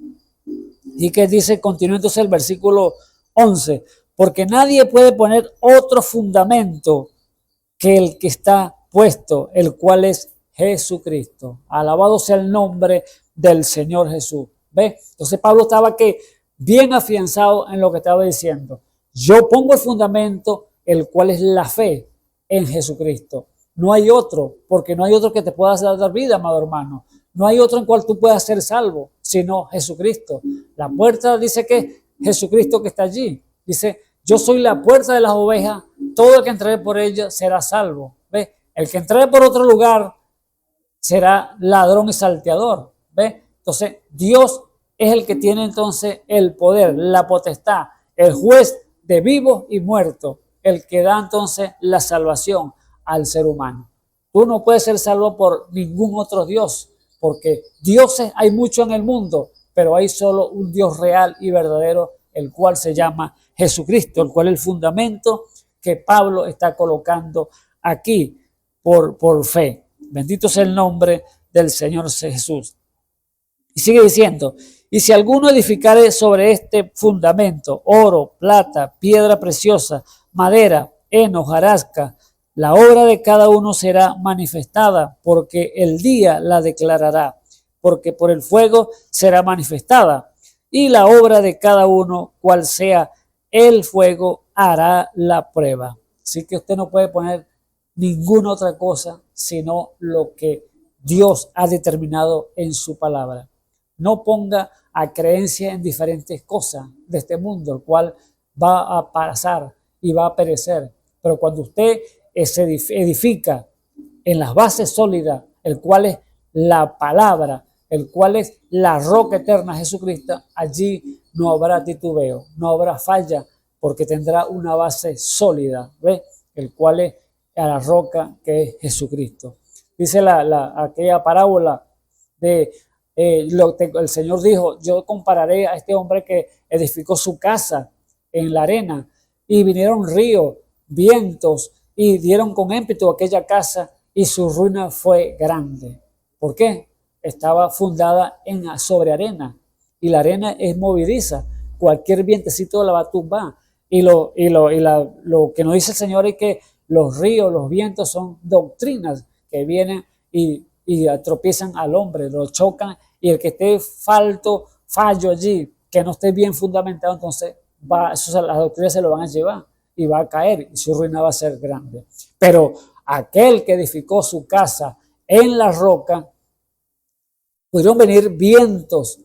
E: Y que dice, continúa entonces el versículo 11, porque nadie puede poner otro fundamento que el que está puesto, el cual es Jesucristo. Alabado sea el nombre del Señor Jesús. ¿Ve? Entonces Pablo estaba bien afianzado en lo que estaba diciendo. Yo pongo el fundamento, el cual es la fe en Jesucristo. No hay otro, porque no hay otro que te pueda dar vida, amado hermano. No hay otro en cual tú puedas ser salvo, sino Jesucristo. La puerta dice que Jesucristo que está allí. Dice, yo soy la puerta de las ovejas, todo el que entre por ella será salvo. ¿Ve? El que entre por otro lugar será ladrón y salteador. ¿Ve? Entonces, Dios es el que tiene entonces el poder, la potestad, el juez de vivos y muertos, el que da entonces la salvación al ser humano. Tú no puedes ser salvo por ningún otro Dios, porque dioses hay mucho en el mundo, pero hay solo un Dios real y verdadero, el cual se llama Jesucristo, el cual es el fundamento que Pablo está colocando aquí por fe. Bendito sea el nombre del Señor Jesús. Y sigue diciendo, y si alguno edificare sobre este fundamento oro, plata, piedra preciosa, madera, heno, hojarasca, la obra de cada uno será manifestada, porque el día la declarará, porque por el fuego será manifestada, y la obra de cada uno, cual sea el fuego, hará la prueba. Así que usted no puede poner ninguna otra cosa, sino lo que Dios ha determinado en su palabra. No ponga a creencia en diferentes cosas de este mundo, el cual va a pasar y va a perecer. Pero cuando usted se edifica en las bases sólidas, el cual es la palabra, el cual es la roca eterna, Jesucristo, allí no habrá titubeo, no habrá falla, porque tendrá una base sólida, ¿ves? El cual es a la roca que es Jesucristo. Dice aquella parábola de el Señor dijo, yo compararé a este hombre que edificó su casa en la arena y vinieron ríos, vientos y dieron con ímpetu aquella casa y su ruina fue grande. ¿Por qué? Estaba fundada sobre arena y la arena es movediza. cualquier vientecito la va a tumbar. Lo que nos dice el Señor es que los ríos, los vientos son doctrinas que vienen y tropiezan al hombre, lo chocan, y el que esté fallo allí, que no esté bien fundamentado, entonces las doctrinas se lo van a llevar y va a caer y su ruina va a ser grande. Pero aquel que edificó su casa en la roca, pudieron venir vientos,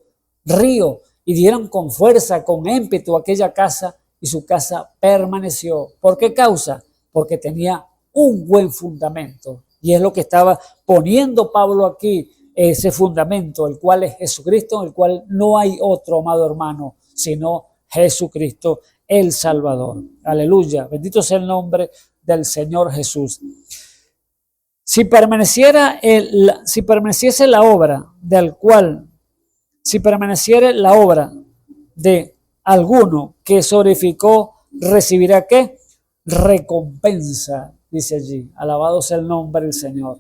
E: ríos, y dieron con fuerza, con ímpetu aquella casa, y su casa permaneció. ¿Por qué causa? Porque tenía un buen fundamento. Y es lo que estaba poniendo Pablo aquí, ese fundamento, el cual es Jesucristo, el cual no hay otro, amado hermano, sino Jesucristo, el Salvador. Aleluya, bendito sea el nombre del Señor Jesús. Si permaneciese la obra de alguno que sobreedificó, recibirá ¿qué? Recompensa, dice allí. Alabado sea el nombre del Señor.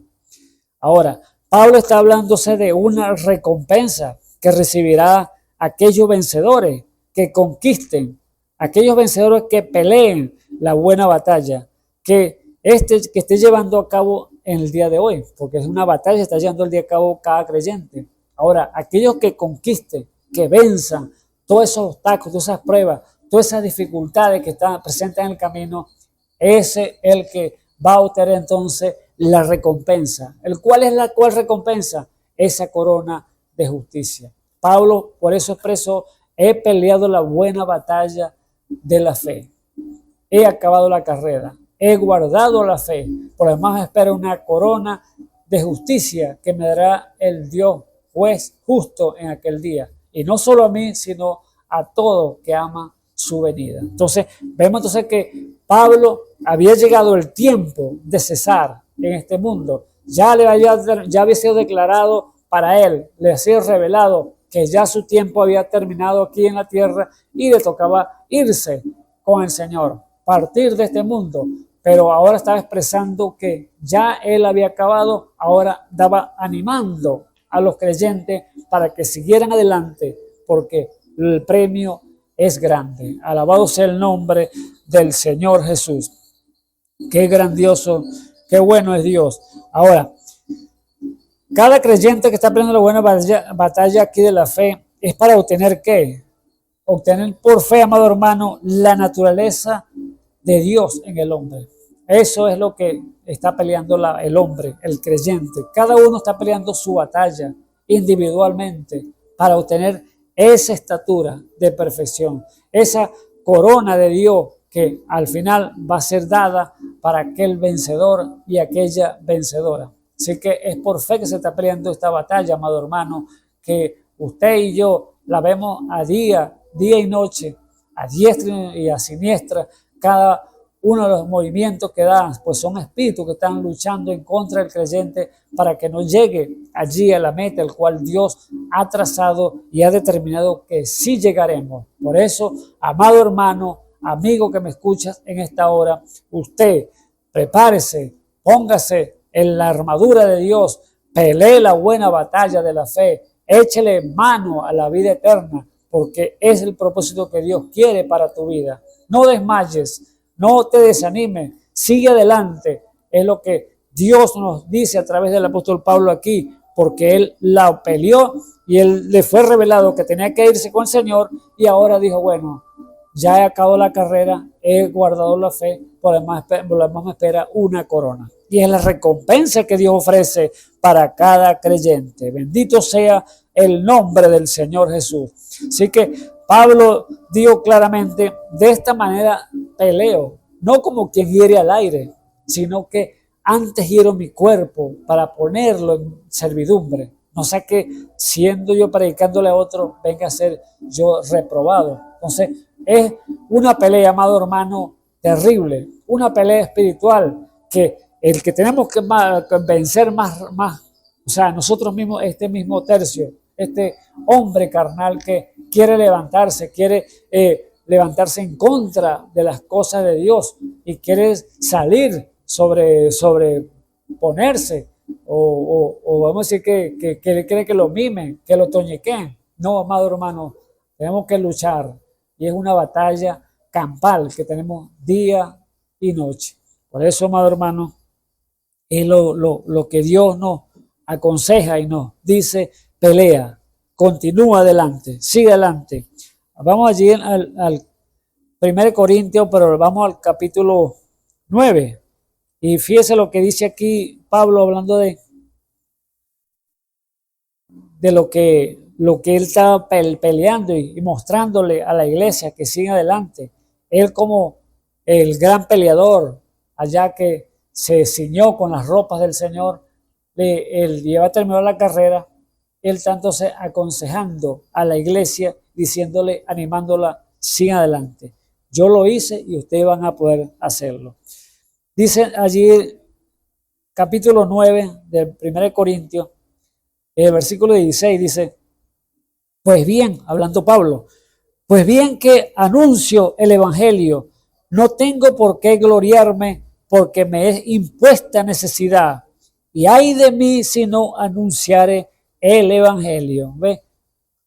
E: Ahora, Pablo está hablándose de una recompensa que recibirá aquellos vencedores que conquisten, aquellos vencedores que peleen la buena batalla, que esté llevando a cabo en el día de hoy, porque es una batalla que está llevando el día a cabo cada creyente. Ahora, aquellos que conquisten, que venzan todos esos obstáculos, todas esas pruebas, todas esas dificultades que están presentes en el camino, ese es el que va a obtener entonces la recompensa. ¿Cuál es la cual recompensa? Esa corona de justicia. Pablo por eso expresó: he peleado la buena batalla de la fe, he acabado la carrera, he guardado la fe, por lo demás me espera una corona de justicia que me dará el Dios juez justo en aquel día, y no solo a mí, sino a todo que ama su venida. Entonces vemos entonces que Pablo había llegado el tiempo de cesar en este mundo. Ya había sido declarado para él, le ha sido revelado que ya su tiempo había terminado aquí en la tierra y le tocaba irse con el Señor, partir de este mundo. Pero ahora estaba expresando que ya él había acabado, ahora daba animando a los creyentes para que siguieran adelante, porque el premio es grande. Alabado sea el nombre del Señor Jesús. Qué grandioso, qué bueno es Dios. Ahora, cada creyente que está peleando la buena batalla aquí de la fe es para obtener ¿qué? Obtener por fe, amado hermano, la naturaleza de Dios en el hombre. Eso es lo que está peleando el hombre, el creyente. Cada uno está peleando su batalla individualmente para obtener esa estatura de perfección, esa corona de Dios que al final va a ser dada para aquel vencedor y aquella vencedora. Así que es por fe que se está peleando esta batalla, amado hermano, que usted y yo la vemos a día y noche, a diestra y a siniestra. Cada uno de los movimientos que dan, pues son espíritus que están luchando en contra del creyente para que no llegue allí a la meta, el cual Dios ha trazado y ha determinado que sí llegaremos. Por eso, amado hermano, amigo que me escuchas en esta hora, usted prepárese, póngase en la armadura de Dios, pelee la buena batalla de la fe, échele mano a la vida eterna, porque es el propósito que Dios quiere para tu vida. No desmayes, no te desanimes, sigue adelante. Es lo que Dios nos dice a través del apóstol Pablo aquí, porque él la peleó y él le fue revelado que tenía que irse con el Señor y ahora dijo, bueno, ya he acabado la carrera, he guardado la fe, por lo demás me espera una corona. Y es la recompensa que Dios ofrece para cada creyente. Bendito sea el nombre del Señor Jesús. Así que Pablo dijo claramente, de esta manera peleo, no como quien hiere al aire, sino que antes hiero mi cuerpo para ponerlo en servidumbre. No sea que siendo yo predicándole a otro, venga a ser yo reprobado. Entonces, es una pelea, amado hermano, terrible, una pelea espiritual que el que tenemos que vencer más, o sea, nosotros mismos, este mismo tercio, este hombre carnal que quiere levantarse levantarse en contra de las cosas de Dios y quiere salir sobreponerse o vamos a decir que cree que lo mimen, que lo toñiquen. No, amado hermano, tenemos que luchar y es una batalla campal que tenemos día y noche. Por eso, amado hermano, es lo que Dios nos aconseja y nos dice: pelea, continúa adelante, sigue adelante. Vamos allí al 1 Corintios, pero vamos al capítulo 9. Y fíjese lo que dice aquí Pablo, hablando de lo que él estaba peleando y mostrándole a la iglesia que siga adelante. Él, como el gran peleador allá que se ciñó con las ropas del Señor, él lleva a terminar la carrera, él tanto se aconsejando a la iglesia, diciéndole, animándola: sigan adelante. Yo lo hice y ustedes van a poder hacerlo. Dice allí, capítulo 9 del 1 Corintios, el versículo 16, dice: pues bien, hablando Pablo, pues bien que anuncio el evangelio, no tengo por qué gloriarme, porque me es impuesta necesidad, y ay de mí si no anunciare el evangelio. ¿Ve?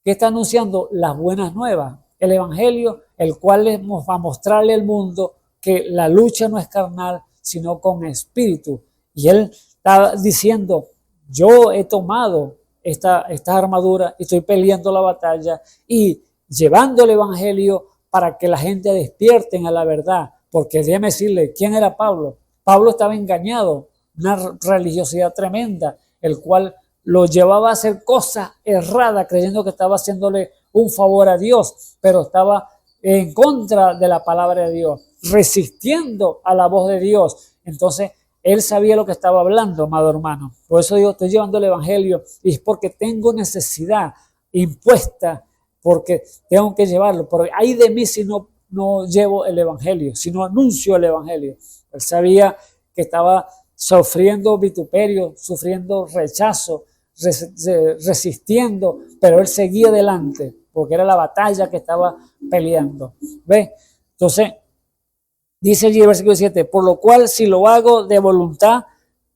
E: ¿Qué está anunciando? Las buenas nuevas, el evangelio, el cual les va a mostrarle al mundo que la lucha no es carnal, sino con espíritu. Y él está diciendo: yo he tomado esta armadura y estoy peleando la batalla y llevando el evangelio para que la gente despierte a la verdad. Porque déjeme decirle, ¿quién era Pablo? Pablo estaba engañado, una religiosidad tremenda, el cual lo llevaba a hacer cosas erradas, creyendo que estaba haciéndole un favor a Dios, pero estaba en contra de la palabra de Dios, resistiendo a la voz de Dios. Entonces, él sabía lo que estaba hablando, amado hermano. Por eso digo, estoy llevando el evangelio, y es porque tengo necesidad impuesta, porque tengo que llevarlo. Pero ay de mí si no llevo el evangelio, si no anuncio el evangelio. Él sabía que estaba sufriendo vituperio, sufriendo rechazo, resistiendo, pero él seguía adelante, porque era la batalla que estaba peleando. ¿Ve? Entonces, dice allí el versículo 7, por lo cual si lo hago de voluntad,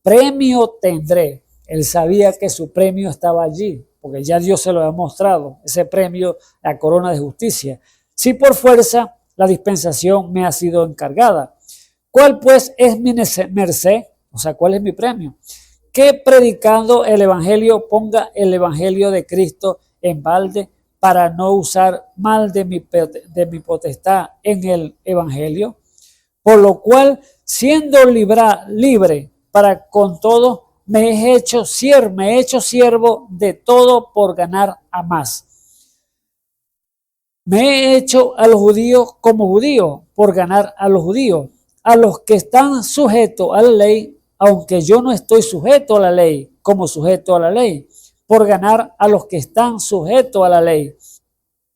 E: premio tendré. Él sabía que su premio estaba allí, porque ya Dios se lo había mostrado, ese premio, la corona de justicia. Si por fuerza, la dispensación me ha sido encargada. ¿Cuál pues es mi merced? O sea, ¿cuál es mi premio? Que predicando el evangelio ponga el evangelio de Cristo en balde para no usar mal de mi potestad en el evangelio. Por lo cual, siendo libre para con todo, me he hecho siervo de todo por ganar a más. Me he hecho a los judíos como judío por ganar a los judíos, a los que están sujetos a la ley, aunque yo no estoy sujeto a la ley, como sujeto a la ley, por ganar a los que están sujetos a la ley,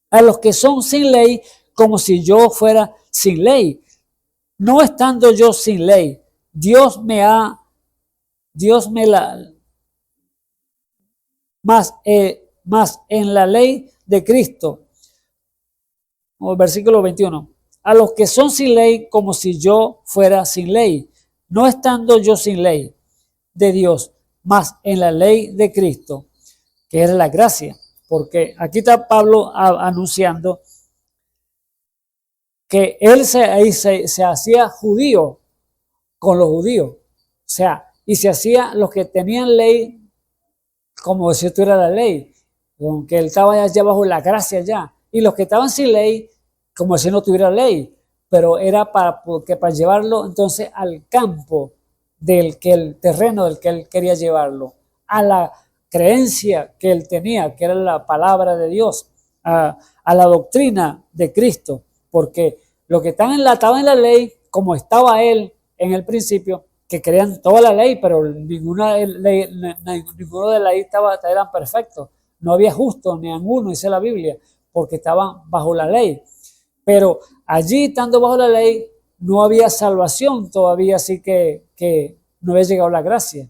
E: a los que son sin ley, como si yo fuera sin ley. No estando yo sin ley, Dios me más en la ley de Cristo. Versículo 21. A los que son sin ley, como si yo fuera sin ley, no estando yo sin ley de Dios, más en la ley de Cristo, que es la gracia. Porque aquí está Pablo anunciando que él se hacía judío con los judíos. O sea, y se hacía los que tenían ley como si tuviera la ley, aunque él estaba ya bajo la gracia ya. Y los que estaban sin ley, como si no tuviera ley, pero era para llevarlo entonces al campo el terreno del que él quería llevarlo, a la creencia que él tenía, que era la palabra de Dios, a la doctrina de Cristo, porque los que estaban en la ley, como estaba él en el principio, que creían toda la ley, pero ninguno de la ley eran perfectos, no había justo ni ninguno, dice la Biblia, porque estaban bajo la ley. Pero allí, estando bajo la ley, no había salvación todavía, así que no había llegado la gracia.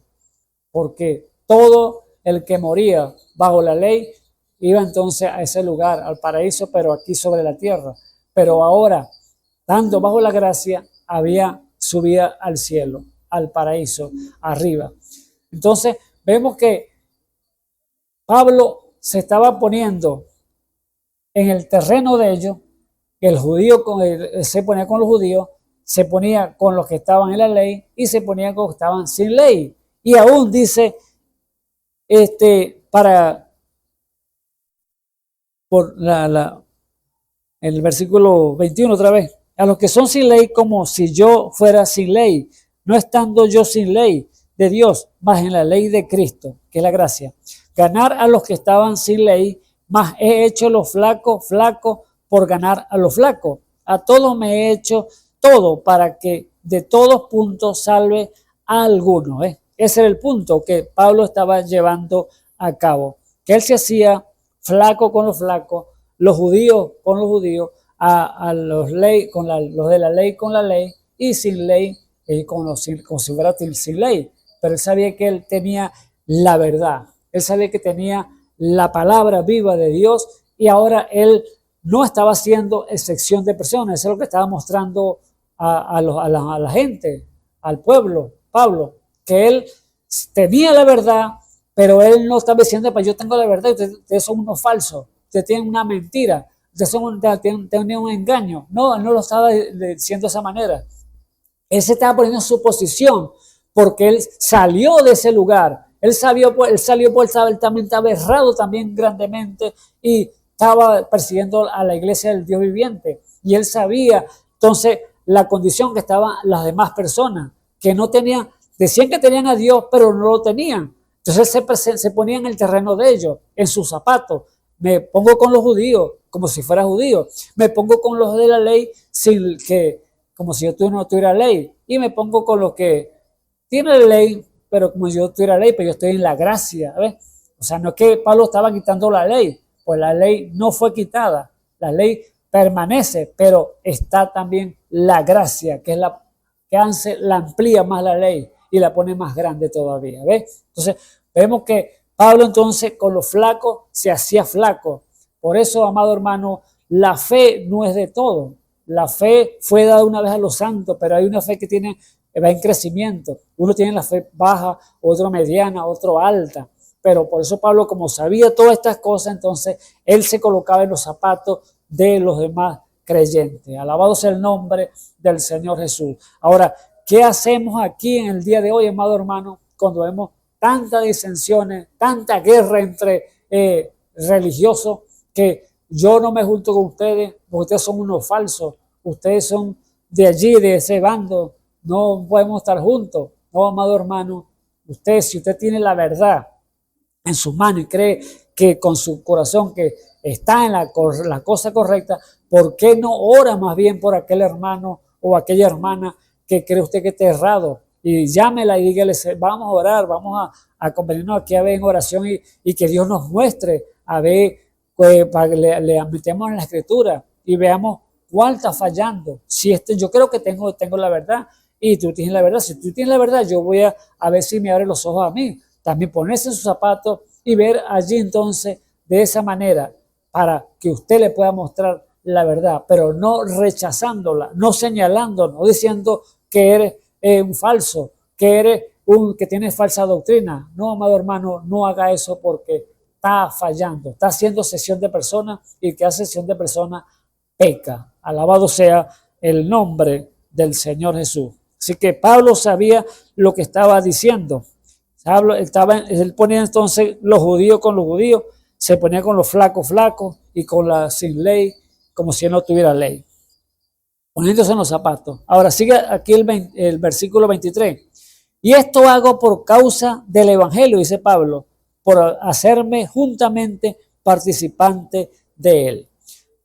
E: Porque todo el que moría bajo la ley iba entonces a ese lugar, al paraíso, pero aquí sobre la tierra. Pero ahora, estando bajo la gracia, subía al cielo, al paraíso, arriba. Entonces, vemos que Pablo se estaba poniendo en el terreno de ellos, El judío se ponía con los judíos, se ponía con los que estaban en la ley y se ponía con los que estaban sin ley. Y aún dice, para, el versículo 21 otra vez, a los que son sin ley como si yo fuera sin ley, no estando yo sin ley de Dios, más en la ley de Cristo, que es la gracia. Ganar a los que estaban sin ley, más he hecho los flacos por ganar a los flacos. A todos me he hecho todo para que de todos puntos salve a alguno. Ese era el punto que Pablo estaba llevando a cabo, que él se hacía flaco con los flacos, los judíos con los judíos, a los los de la ley con la ley, y sin ley como si fuera sin ley. Pero él sabía que él tenía la verdad, él sabía que tenía la palabra viva de Dios, y ahora él no estaba haciendo excepción de personas. Eso es lo que estaba mostrando a la gente, al pueblo, Pablo, que él tenía la verdad, pero él no estaba diciendo, pues yo tengo la verdad y ustedes son unos falsos, ustedes tienen una mentira, ustedes tienen un engañno. No, él no lo estaba diciendo de esa manera. Él se estaba poniendo en su posición porque él salió de ese lugar. Él salió él también estaba errado también grandemente y estaba persiguiendo a la iglesia del Dios viviente. Y él sabía entonces la condición que estaban las demás personas, que no tenían, decían que tenían a Dios, pero no lo tenían. Entonces él se ponía en el terreno de ellos, en sus zapatos. Me pongo con los judíos como si fuera judío. Me pongo con los de la ley como si yo no tuviera ley. Y me pongo con los que tienen la ley, pero como si yo tuviera ley, pero yo estoy en la gracia. ¿Ves? O sea, no es que Pablo estaba quitando la ley, pues la ley no fue quitada. La ley permanece, pero está también la gracia, que es la amplía más la ley y la pone más grande todavía. ¿Ves? Entonces, vemos que Pablo entonces con los flacos se hacía flaco. Por eso, amado hermano, la fe no es de todo. La fe fue dada una vez a los santos, pero hay una fe que va en crecimiento. Uno tiene la fe baja, otro mediana, otro alta. Pero por eso Pablo, como sabía todas estas cosas, entonces él se colocaba en los zapatos de los demás creyentes. Alabado sea el nombre del Señor Jesús. Ahora, ¿qué hacemos aquí en el día de hoy, amado hermano, cuando vemos tantas disensiones, tanta guerra entre religiosos, que yo no me junto con ustedes porque ustedes son unos falsos, ustedes son de allí, de ese bando, no podemos estar juntos? No, amado hermano, si usted tiene la verdad en sus manos y cree que con su corazón que está en la cosa correcta, ¿por qué no ora más bien por aquel hermano o aquella hermana que cree usted que está errado? Y llámela y dígale, vamos a orar, vamos a convenirnos aquí a ver en oración y que Dios nos muestre, a ver, pues, para que le metemos en la escritura y veamos cuál está fallando. Si yo creo que tengo la verdad y tú tienes la verdad. Si tú tienes la verdad, yo voy a ver si me abre los ojos a mí. También ponerse en sus zapatos y ver allí entonces de esa manera para que usted le pueda mostrar la verdad, pero no rechazándola, no señalándola, no diciendo que eres un falso, que eres que tienes falsa doctrina. No, amado hermano, no haga eso porque está fallando, está haciendo sesión de personas y que hace sesión de personas peca. Alabado sea el nombre del Señor Jesús. Así que Pablo sabía lo que estaba diciendo. Él ponía entonces los judíos con los judíos, se ponía con los flacos y con la sin ley, como si él no tuviera ley, poniéndose en los zapatos. Ahora sigue aquí el versículo 23. Y esto hago por causa del evangelio, dice Pablo, por hacerme juntamente participante de él.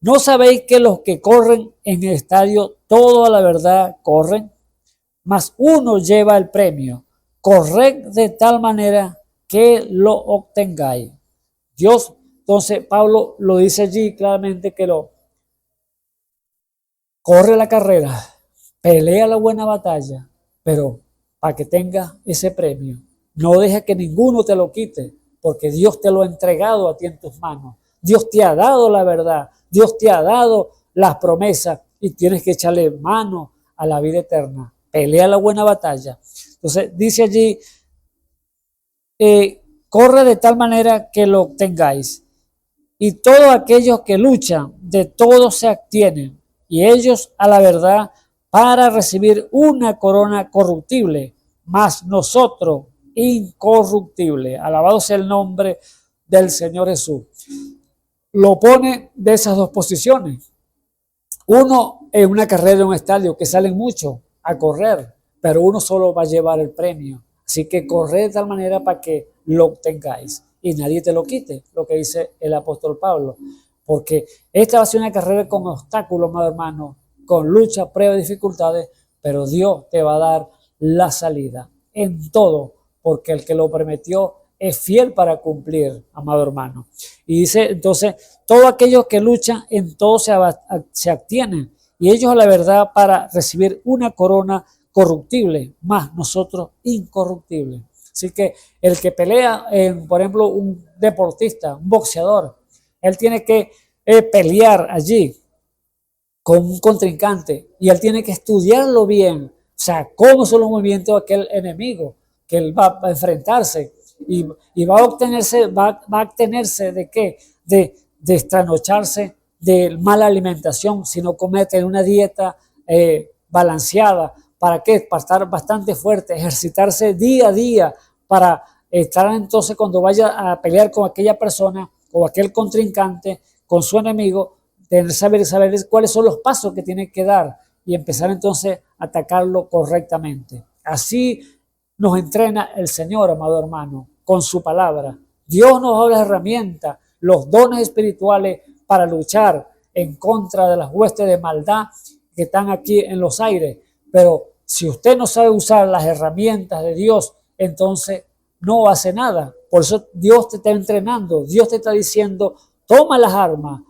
E: ¿No sabéis que los que corren en el estadio, todo a la verdad corren? Mas uno lleva el premio. Corred de tal manera que lo obtengáis. Dios, entonces Pablo lo dice allí claramente que corre la carrera, pelea la buena batalla, pero para que tenga ese premio. No deja que ninguno te lo quite, porque Dios te lo ha entregado a ti en tus manos. Dios te ha dado la verdad, Dios te ha dado las promesas y tienes que echarle mano a la vida eterna. Pelea la buena batalla. Entonces dice allí, corre de tal manera que lo obtengáis. Y todos aquellos que luchan, de todos se abstienen. y ellos a la verdad para recibir una corona corruptible, mas nosotros incorruptible. Alabado sea el nombre del Señor Jesús. Lo pone de esas dos posiciones. Uno en una carrera en un estadio que salen muchos a correr, pero uno solo va a llevar el premio. Así que corred de tal manera para que lo obtengáis y nadie te lo quite, lo que dice el apóstol Pablo. Porque esta va a ser una carrera con obstáculos, amado hermano, con lucha, pruebas, dificultades, pero Dios te va a dar la salida en todo, porque el que lo prometió es fiel para cumplir, amado hermano. Y dice, entonces, todos aquellos que luchan en todo se abstienen, y ellos a la verdad para recibir una corona corruptible, más nosotros incorruptibles. Así que el que pelea, por ejemplo, un deportista, un boxeador, él tiene que pelear allí con un contrincante y él tiene que estudiarlo bien, o sea, cómo son los movimientos de aquel enemigo que él va a enfrentarse y va a obtenerse de qué, de destrasnocharse, de mala alimentación, si no comete una dieta balanceada. ¿Para qué? Para estar bastante fuerte, ejercitarse día a día para estar entonces cuando vaya a pelear con aquella persona o aquel contrincante, con su enemigo, saber cuáles son los pasos que tiene que dar y empezar entonces a atacarlo correctamente. Así nos entrena el Señor, amado hermano, con su palabra. Dios nos da las herramientas, los dones espirituales para luchar en contra de las huestes de maldad que están aquí en los aires. Pero si usted no sabe usar las herramientas de Dios, entonces no hace nada. Por eso Dios te está entrenando, Dios te está diciendo, toma las armas,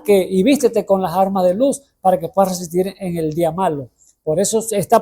E: y vístete con las armas de luz para que puedas resistir en el día malo. Por eso esta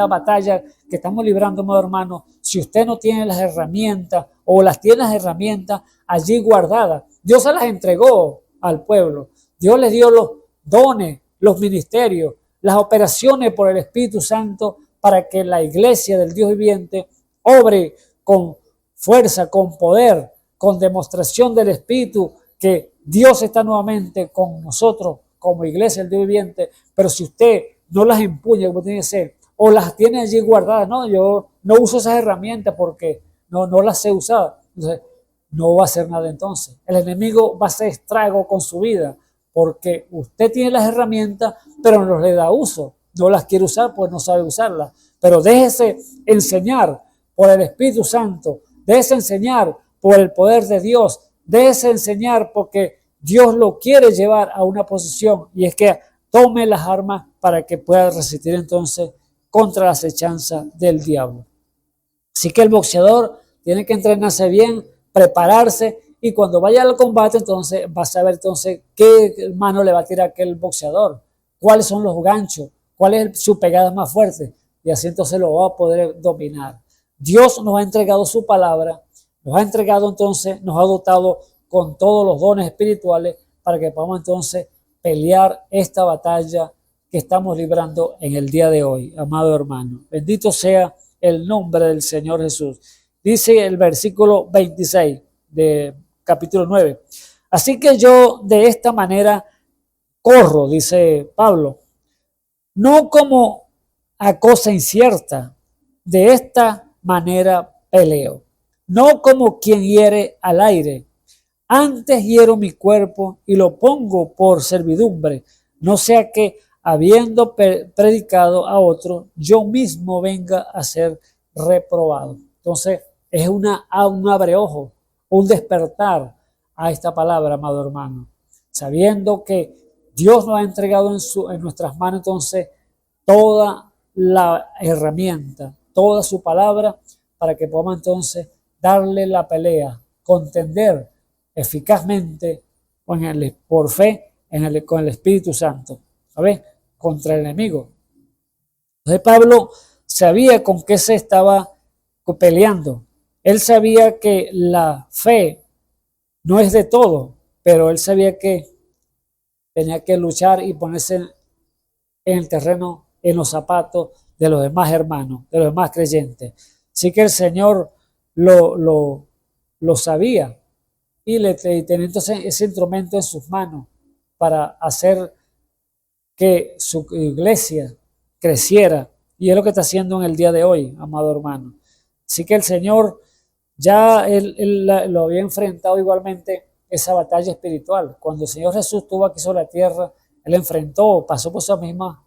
E: batalla que estamos librando, amado hermano, si usted no tiene las herramientas o las tiene las herramientas allí guardadas, Dios se las entregó al pueblo. Dios les dio los dones, los ministerios, las operaciones por el Espíritu Santo para que la iglesia del Dios viviente obre con fuerza, con poder, con demostración del Espíritu, que Dios está nuevamente con nosotros como iglesia del Dios viviente. Pero si usted no las empuña como tiene que ser, o las tiene allí guardadas, no, yo no uso esas herramientas porque no las sé usar, entonces no va a hacer nada entonces. El enemigo va a hacer estrago con su vida porque usted tiene las herramientas, pero no le da uso, no las quiere usar pues no sabe usarlas. Pero déjese enseñar por el Espíritu Santo, déjese enseñar por el poder de Dios, déjese enseñar porque Dios lo quiere llevar a una posición y es que tome las armas para que pueda resistir entonces contra la acechanza del diablo. Así que el boxeador tiene que entrenarse bien, prepararse y cuando vaya al combate entonces va a saber entonces qué mano le va a tirar aquel boxeador, cuáles son los ganchos, cuál es su pegada más fuerte y así entonces lo va a poder dominar. Dios nos ha entregado su palabra, nos ha entregado entonces, nos ha dotado con todos los dones espirituales para que podamos entonces pelear esta batalla que estamos librando en el día de hoy, amado hermano. Bendito sea el nombre del Señor Jesús. Dice el versículo 26 de capítulo 9. Así que yo de esta manera corro, dice Pablo, no como a cosa incierta, de esta manera peleo, no como quien hiere al aire. Antes hiero mi cuerpo y lo pongo por servidumbre, no sea que, habiendo predicado a otro, yo mismo venga a ser reprobado. Entonces, es un abreojo, un despertar a esta palabra, amado hermano. Sabiendo que Dios nos ha entregado en nuestras manos, entonces, toda la herramienta, toda su palabra, para que podamos entonces darle la pelea, contender eficazmente por fe con el Espíritu Santo, ¿sabes? Contra el enemigo. Entonces Pablo sabía con qué se estaba peleando. Él sabía que la fe no es de todo, pero él sabía que tenía que luchar y ponerse en el terreno, en los zapatos de los demás hermanos, de los demás creyentes. Así que el Señor lo sabía y tenía entonces ese instrumento en sus manos para hacer que su iglesia creciera. Y es lo que está haciendo en el día de hoy, amado hermano. Así que el Señor ya lo había enfrentado igualmente esa batalla espiritual. Cuando el Señor Jesús estuvo aquí sobre la tierra, Él enfrentó, pasó por esos mismos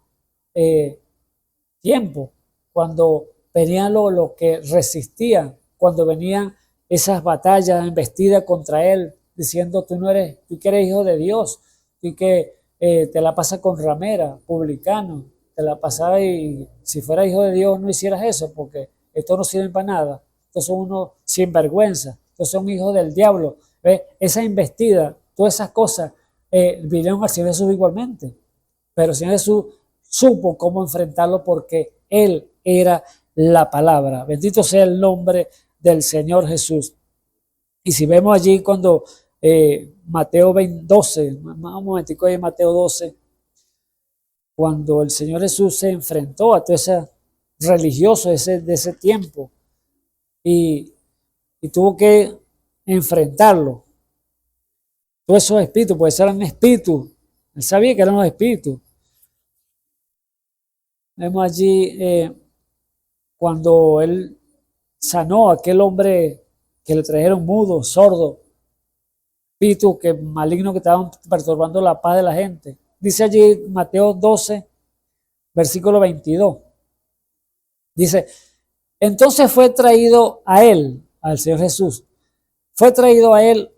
E: tiempos, cuando venían los que resistían, cuando venían esas batallas embestidas contra Él, diciendo tú que eres hijo de Dios, tú que te la pasas con ramera, publicano, te la pasaba y si fuera hijo de Dios no hicieras eso, porque esto no sirve para nada, estos son unos sinvergüenza, estos son hijos del diablo. ¿Ves? Esa investida, todas esas cosas vinieron al Señor Jesús igualmente, pero el Señor Jesús supo cómo enfrentarlo porque Él era la palabra. Bendito sea el nombre del Señor Jesús. Y si vemos allí cuando Mateo 12, un momentico ahí, Mateo 12, cuando el Señor Jesús se enfrentó a todo ese religioso de ese tiempo y tuvo que enfrentarlo. Todos esos espíritus, pues eran espíritus. Él sabía que eran los espíritus. Vemos allí cuando él sanó a aquel hombre que le trajeron mudo, sordo, espíritu maligno que estaban perturbando la paz de la gente. Dice allí Mateo 12, versículo 22. Dice, entonces fue traído a él, al Señor Jesús, fue traído a él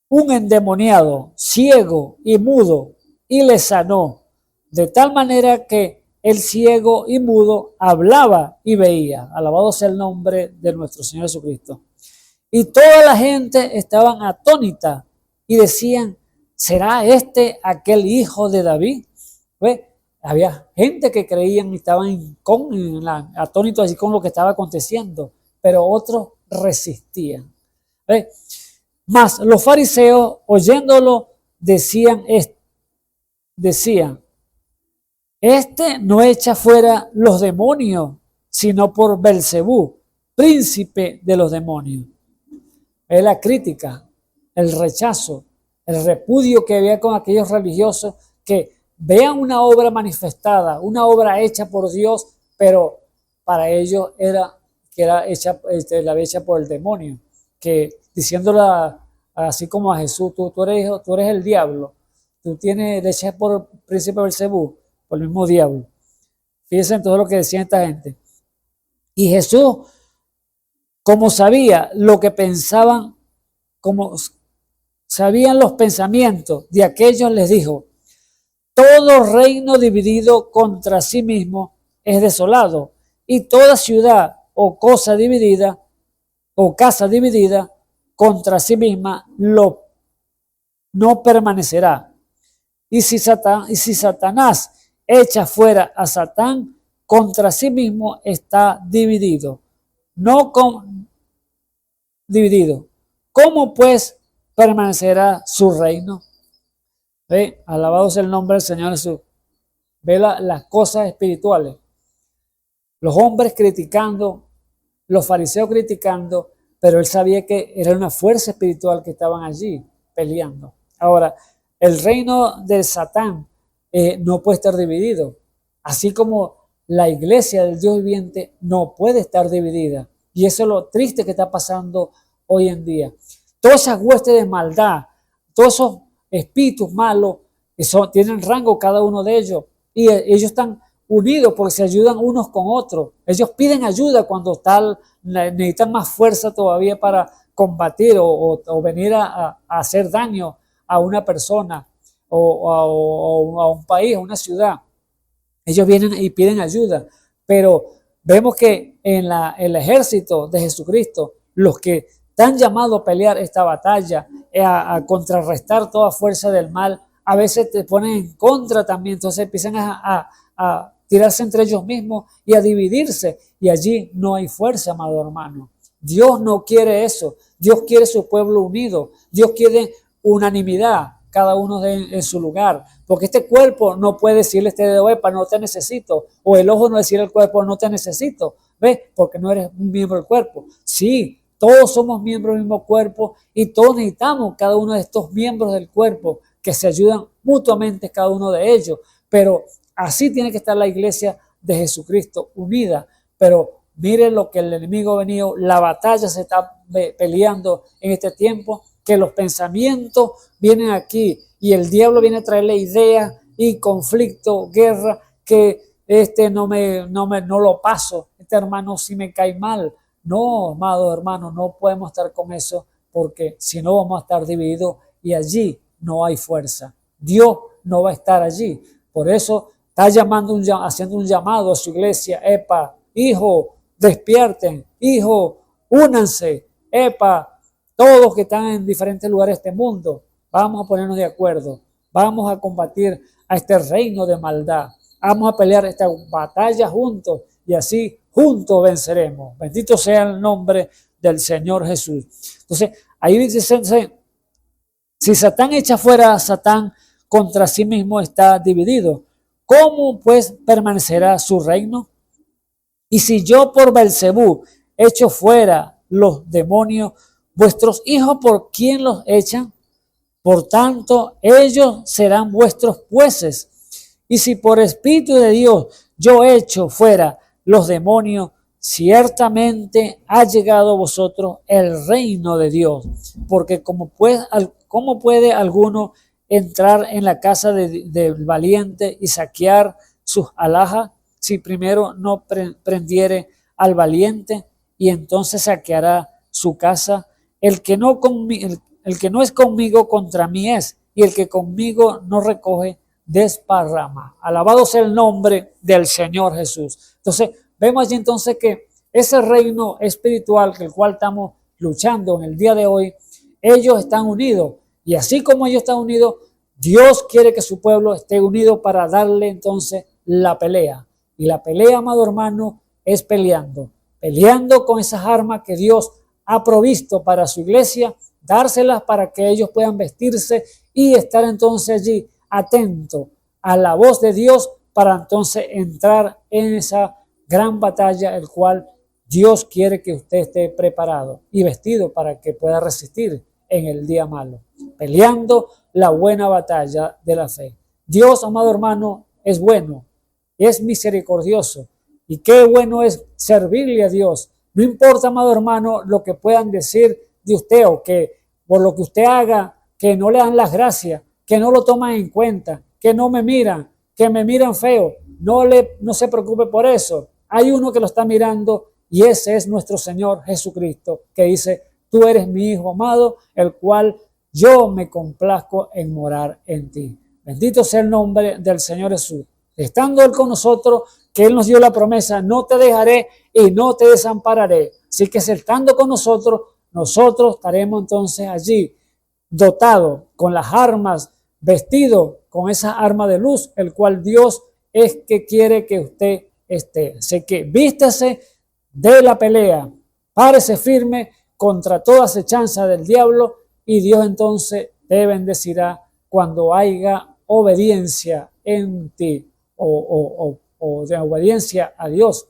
E: un endemoniado, ciego y mudo, y le sanó, de tal manera que el ciego y mudo hablaba y veía. Alabado sea el nombre de nuestro Señor Jesucristo. Y toda la gente estaban atónita y decían, ¿será este aquel hijo de David? ¿Ves? Había gente que creían y estaban atónitos así con lo que estaba aconteciendo, pero otros resistían. ¿Ves? Mas los fariseos, oyéndolo, decían, este no echa fuera los demonios, sino por Belcebú, príncipe de los demonios. Es la crítica, el rechazo, el repudio que había con aquellos religiosos que vean una obra manifestada, una obra hecha por Dios, pero para ellos la había hecha por el demonio, que diciéndola así como a Jesús, tú eres el diablo, tú tienes hecha por el príncipe Belcebú, por el mismo diablo. Fíjense en todo lo que decía esta gente. Y Jesús, como sabía lo que pensaban, como sabían los pensamientos de aquellos, les dijo, todo reino dividido contra sí mismo es desolado, y toda ciudad o cosa dividida o casa dividida contra sí misma no permanecerá. Y si Satanás echa fuera a Satán, contra sí mismo está dividido. Dividido. ¿Cómo pues permanecerá su reino? ¿Ve? Alabado sea el nombre del Señor Jesús. Ve las cosas espirituales. Los hombres criticando, los fariseos criticando, pero él sabía que era una fuerza espiritual que estaban allí peleando. Ahora, el reino de Satán no puede estar dividido, así como la iglesia del Dios viviente no puede estar dividida. Y eso es lo triste que está pasando hoy en día. Todas esas huestes de maldad, todos esos espíritus malos, tienen rango cada uno de ellos, y ellos están unidos porque se ayudan unos con otros. Ellos piden ayuda cuando necesitan más fuerza todavía para combatir o venir a hacer daño a una persona o a un país, a una ciudad. Ellos vienen y piden ayuda, pero vemos que en el ejército de Jesucristo, los que están llamados a pelear esta batalla, a contrarrestar toda fuerza del mal, a veces te ponen en contra también, entonces empiezan a tirarse entre ellos mismos y a dividirse, y allí no hay fuerza, amado hermano. Dios no quiere eso. Dios quiere su pueblo unido. Dios quiere unanimidad, cada uno en su lugar, porque este cuerpo no puede decirle este dedo, no te necesito, o el ojo no decirle al cuerpo, no te necesito, ¿ves? Porque no eres un miembro del cuerpo. Sí, todos somos miembros del mismo cuerpo y todos necesitamos cada uno de estos miembros del cuerpo que se ayudan mutuamente cada uno de ellos, pero así tiene que estar la iglesia de Jesucristo, unida. Pero miren lo que el enemigo ha venido, la batalla se está peleando en este tiempo, que los pensamientos vienen aquí y el diablo viene a traerle ideas y conflicto, guerra, que no lo paso, este hermano sí me cae mal. No, amado hermano, no podemos estar con eso, porque si no vamos a estar divididos y allí no hay fuerza. Dios no va a estar allí. Por eso está haciendo un llamado a su iglesia. Epa, hijo, despierten. Hijo, únanse. Epa, todos que están en diferentes lugares de este mundo, vamos a ponernos de acuerdo. Vamos a combatir a este reino de maldad. Vamos a pelear esta batalla juntos y así juntos venceremos. Bendito sea el nombre del Señor Jesús. Entonces, ahí dice, si Satán echa fuera a Satán, contra sí mismo está dividido. ¿Cómo pues permanecerá su reino? Y si yo por Belcebú echo fuera los demonios, vuestros hijos, ¿por quién los echan? Por tanto, ellos serán vuestros jueces. Y si por Espíritu de Dios yo echo fuera los demonios, ciertamente ha llegado a vosotros el reino de Dios. Porque ¿cómo puede alguno entrar en la casa del valiente y saquear sus alhajas si primero no prendiere al valiente y entonces saqueará su casa? El que no es conmigo contra mí es, y el que conmigo no recoge desparrama. Alabado sea el nombre del Señor Jesús. Entonces vemos allí entonces que ese reino espiritual que el cual estamos luchando en el día de hoy, ellos están unidos, y así como ellos están unidos, Dios quiere que su pueblo esté unido para darle entonces la pelea. Y la pelea, amado hermano, es peleando con esas armas que Dios ha provisto para su iglesia, dárselas para que ellos puedan vestirse y estar entonces allí atento a la voz de Dios para entonces entrar en esa gran batalla, el cual Dios quiere que usted esté preparado y vestido para que pueda resistir en el día malo, peleando la buena batalla de la fe. Dios, amado hermano, es bueno, es misericordioso, y qué bueno es servirle a Dios. No importa, amado hermano, lo que puedan decir de usted o que por lo que usted haga, que no le dan las gracias, que no lo toman en cuenta, que no me miran, que me miran feo. No se preocupe por eso. Hay uno que lo está mirando y ese es nuestro Señor Jesucristo, que dice: tú eres mi Hijo amado, el cual yo me complazco en morar en ti. Bendito sea el nombre del Señor Jesús. Estando Él con nosotros, que Él nos dio la promesa: no te dejaré y no te desampararé. Así que estando con nosotros estaremos entonces allí, dotados con las armas, vestidos con esa arma de luz, el cual Dios es que quiere que usted esté. Así que vístase de la pelea, párese firme contra toda acechanza del diablo, y Dios entonces te bendecirá cuando haya obediencia en ti, o de obediencia a Dios.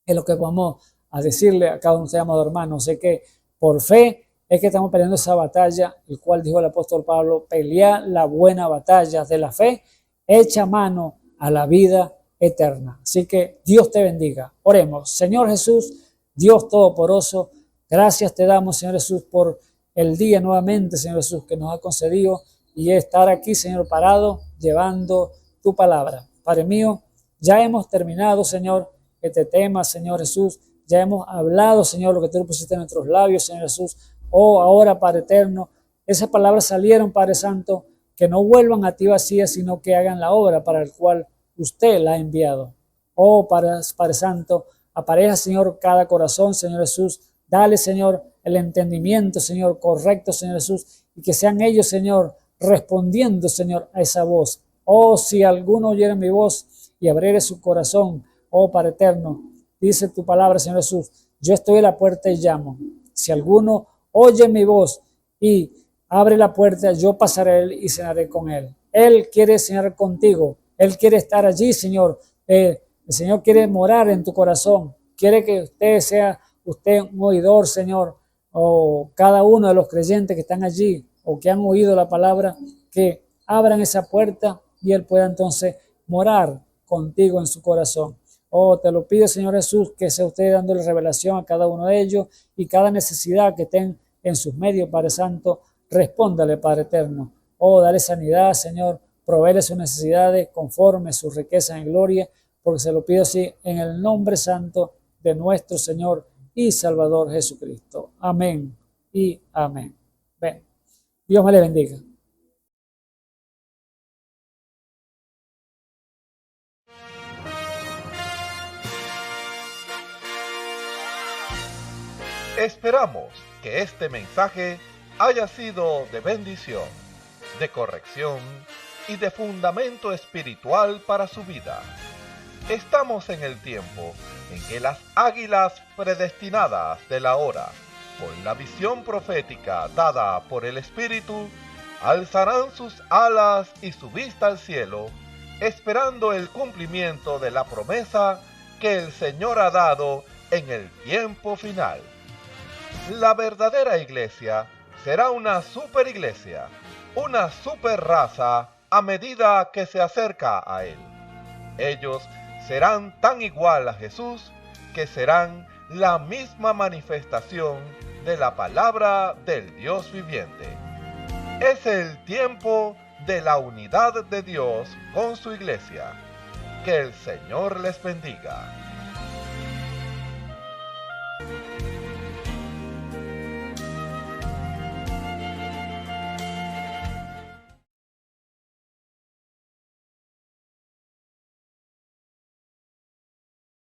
E: Es lo que vamos a decirle a cada uno de ustedes, amados hermanos. Sé que por fe es que estamos peleando esa batalla, el cual dijo el apóstol Pablo: pelea la buena batalla de la fe, echa mano a la vida eterna. Así que Dios te bendiga. Oremos. Señor Jesús, Dios Todopoderoso, gracias te damos, Señor Jesús, por el día nuevamente, Señor Jesús, que nos ha concedido, y estar aquí, Señor, parado, llevando tu palabra. Padre mío, ya hemos terminado, Señor, este tema, Señor Jesús. Ya hemos hablado, Señor, lo que tú pusiste en nuestros labios, Señor Jesús. Oh, ahora, Padre eterno, esas palabras salieron, Padre Santo, que no vuelvan a ti vacías, sino que hagan la obra para el cual usted la ha enviado. Oh, Padre Santo, apareja, Señor, cada corazón, Señor Jesús. Dale, Señor, el entendimiento, Señor, correcto, Señor Jesús, y que sean ellos, Señor, respondiendo, Señor, a esa voz. Oh, si alguno oyere mi voz y abriere su corazón, oh, Padre eterno, dice tu palabra, Señor Jesús: yo estoy a la puerta y llamo. Si alguno oye mi voz y abre la puerta, yo pasaré a él y cenaré con él. Él quiere cenar contigo. Él quiere estar allí, Señor. El Señor quiere morar en tu corazón. Quiere que usted sea un oidor, Señor, o cada uno de los creyentes que están allí o que han oído la palabra, que abran esa puerta y Él pueda entonces morar contigo en su corazón. Oh, te lo pido, Señor Jesús, que sea usted dándole revelación a cada uno de ellos y cada necesidad que estén en sus medios, Padre Santo, respóndale, Padre Eterno. Oh, dale sanidad, Señor, provéele sus necesidades conforme sus riquezas en gloria, porque se lo pido así en el nombre santo de nuestro Señor y Salvador Jesucristo. Amén y amén. Ven. Dios me le bendiga.
A: Esperamos que este mensaje haya sido de bendición, de corrección y de fundamento espiritual para su vida. Estamos en el tiempo en que las águilas predestinadas de la hora, con la visión profética dada por el Espíritu, alzarán sus alas y su vista al cielo, esperando el cumplimiento de la promesa que el Señor ha dado en el tiempo final. La verdadera iglesia será una superiglesia, una super raza a medida que se acerca a Él. Ellos serán tan igual a Jesús que serán la misma manifestación de la palabra del Dios viviente. Es el tiempo de la unidad de Dios con su iglesia. Que el Señor les bendiga.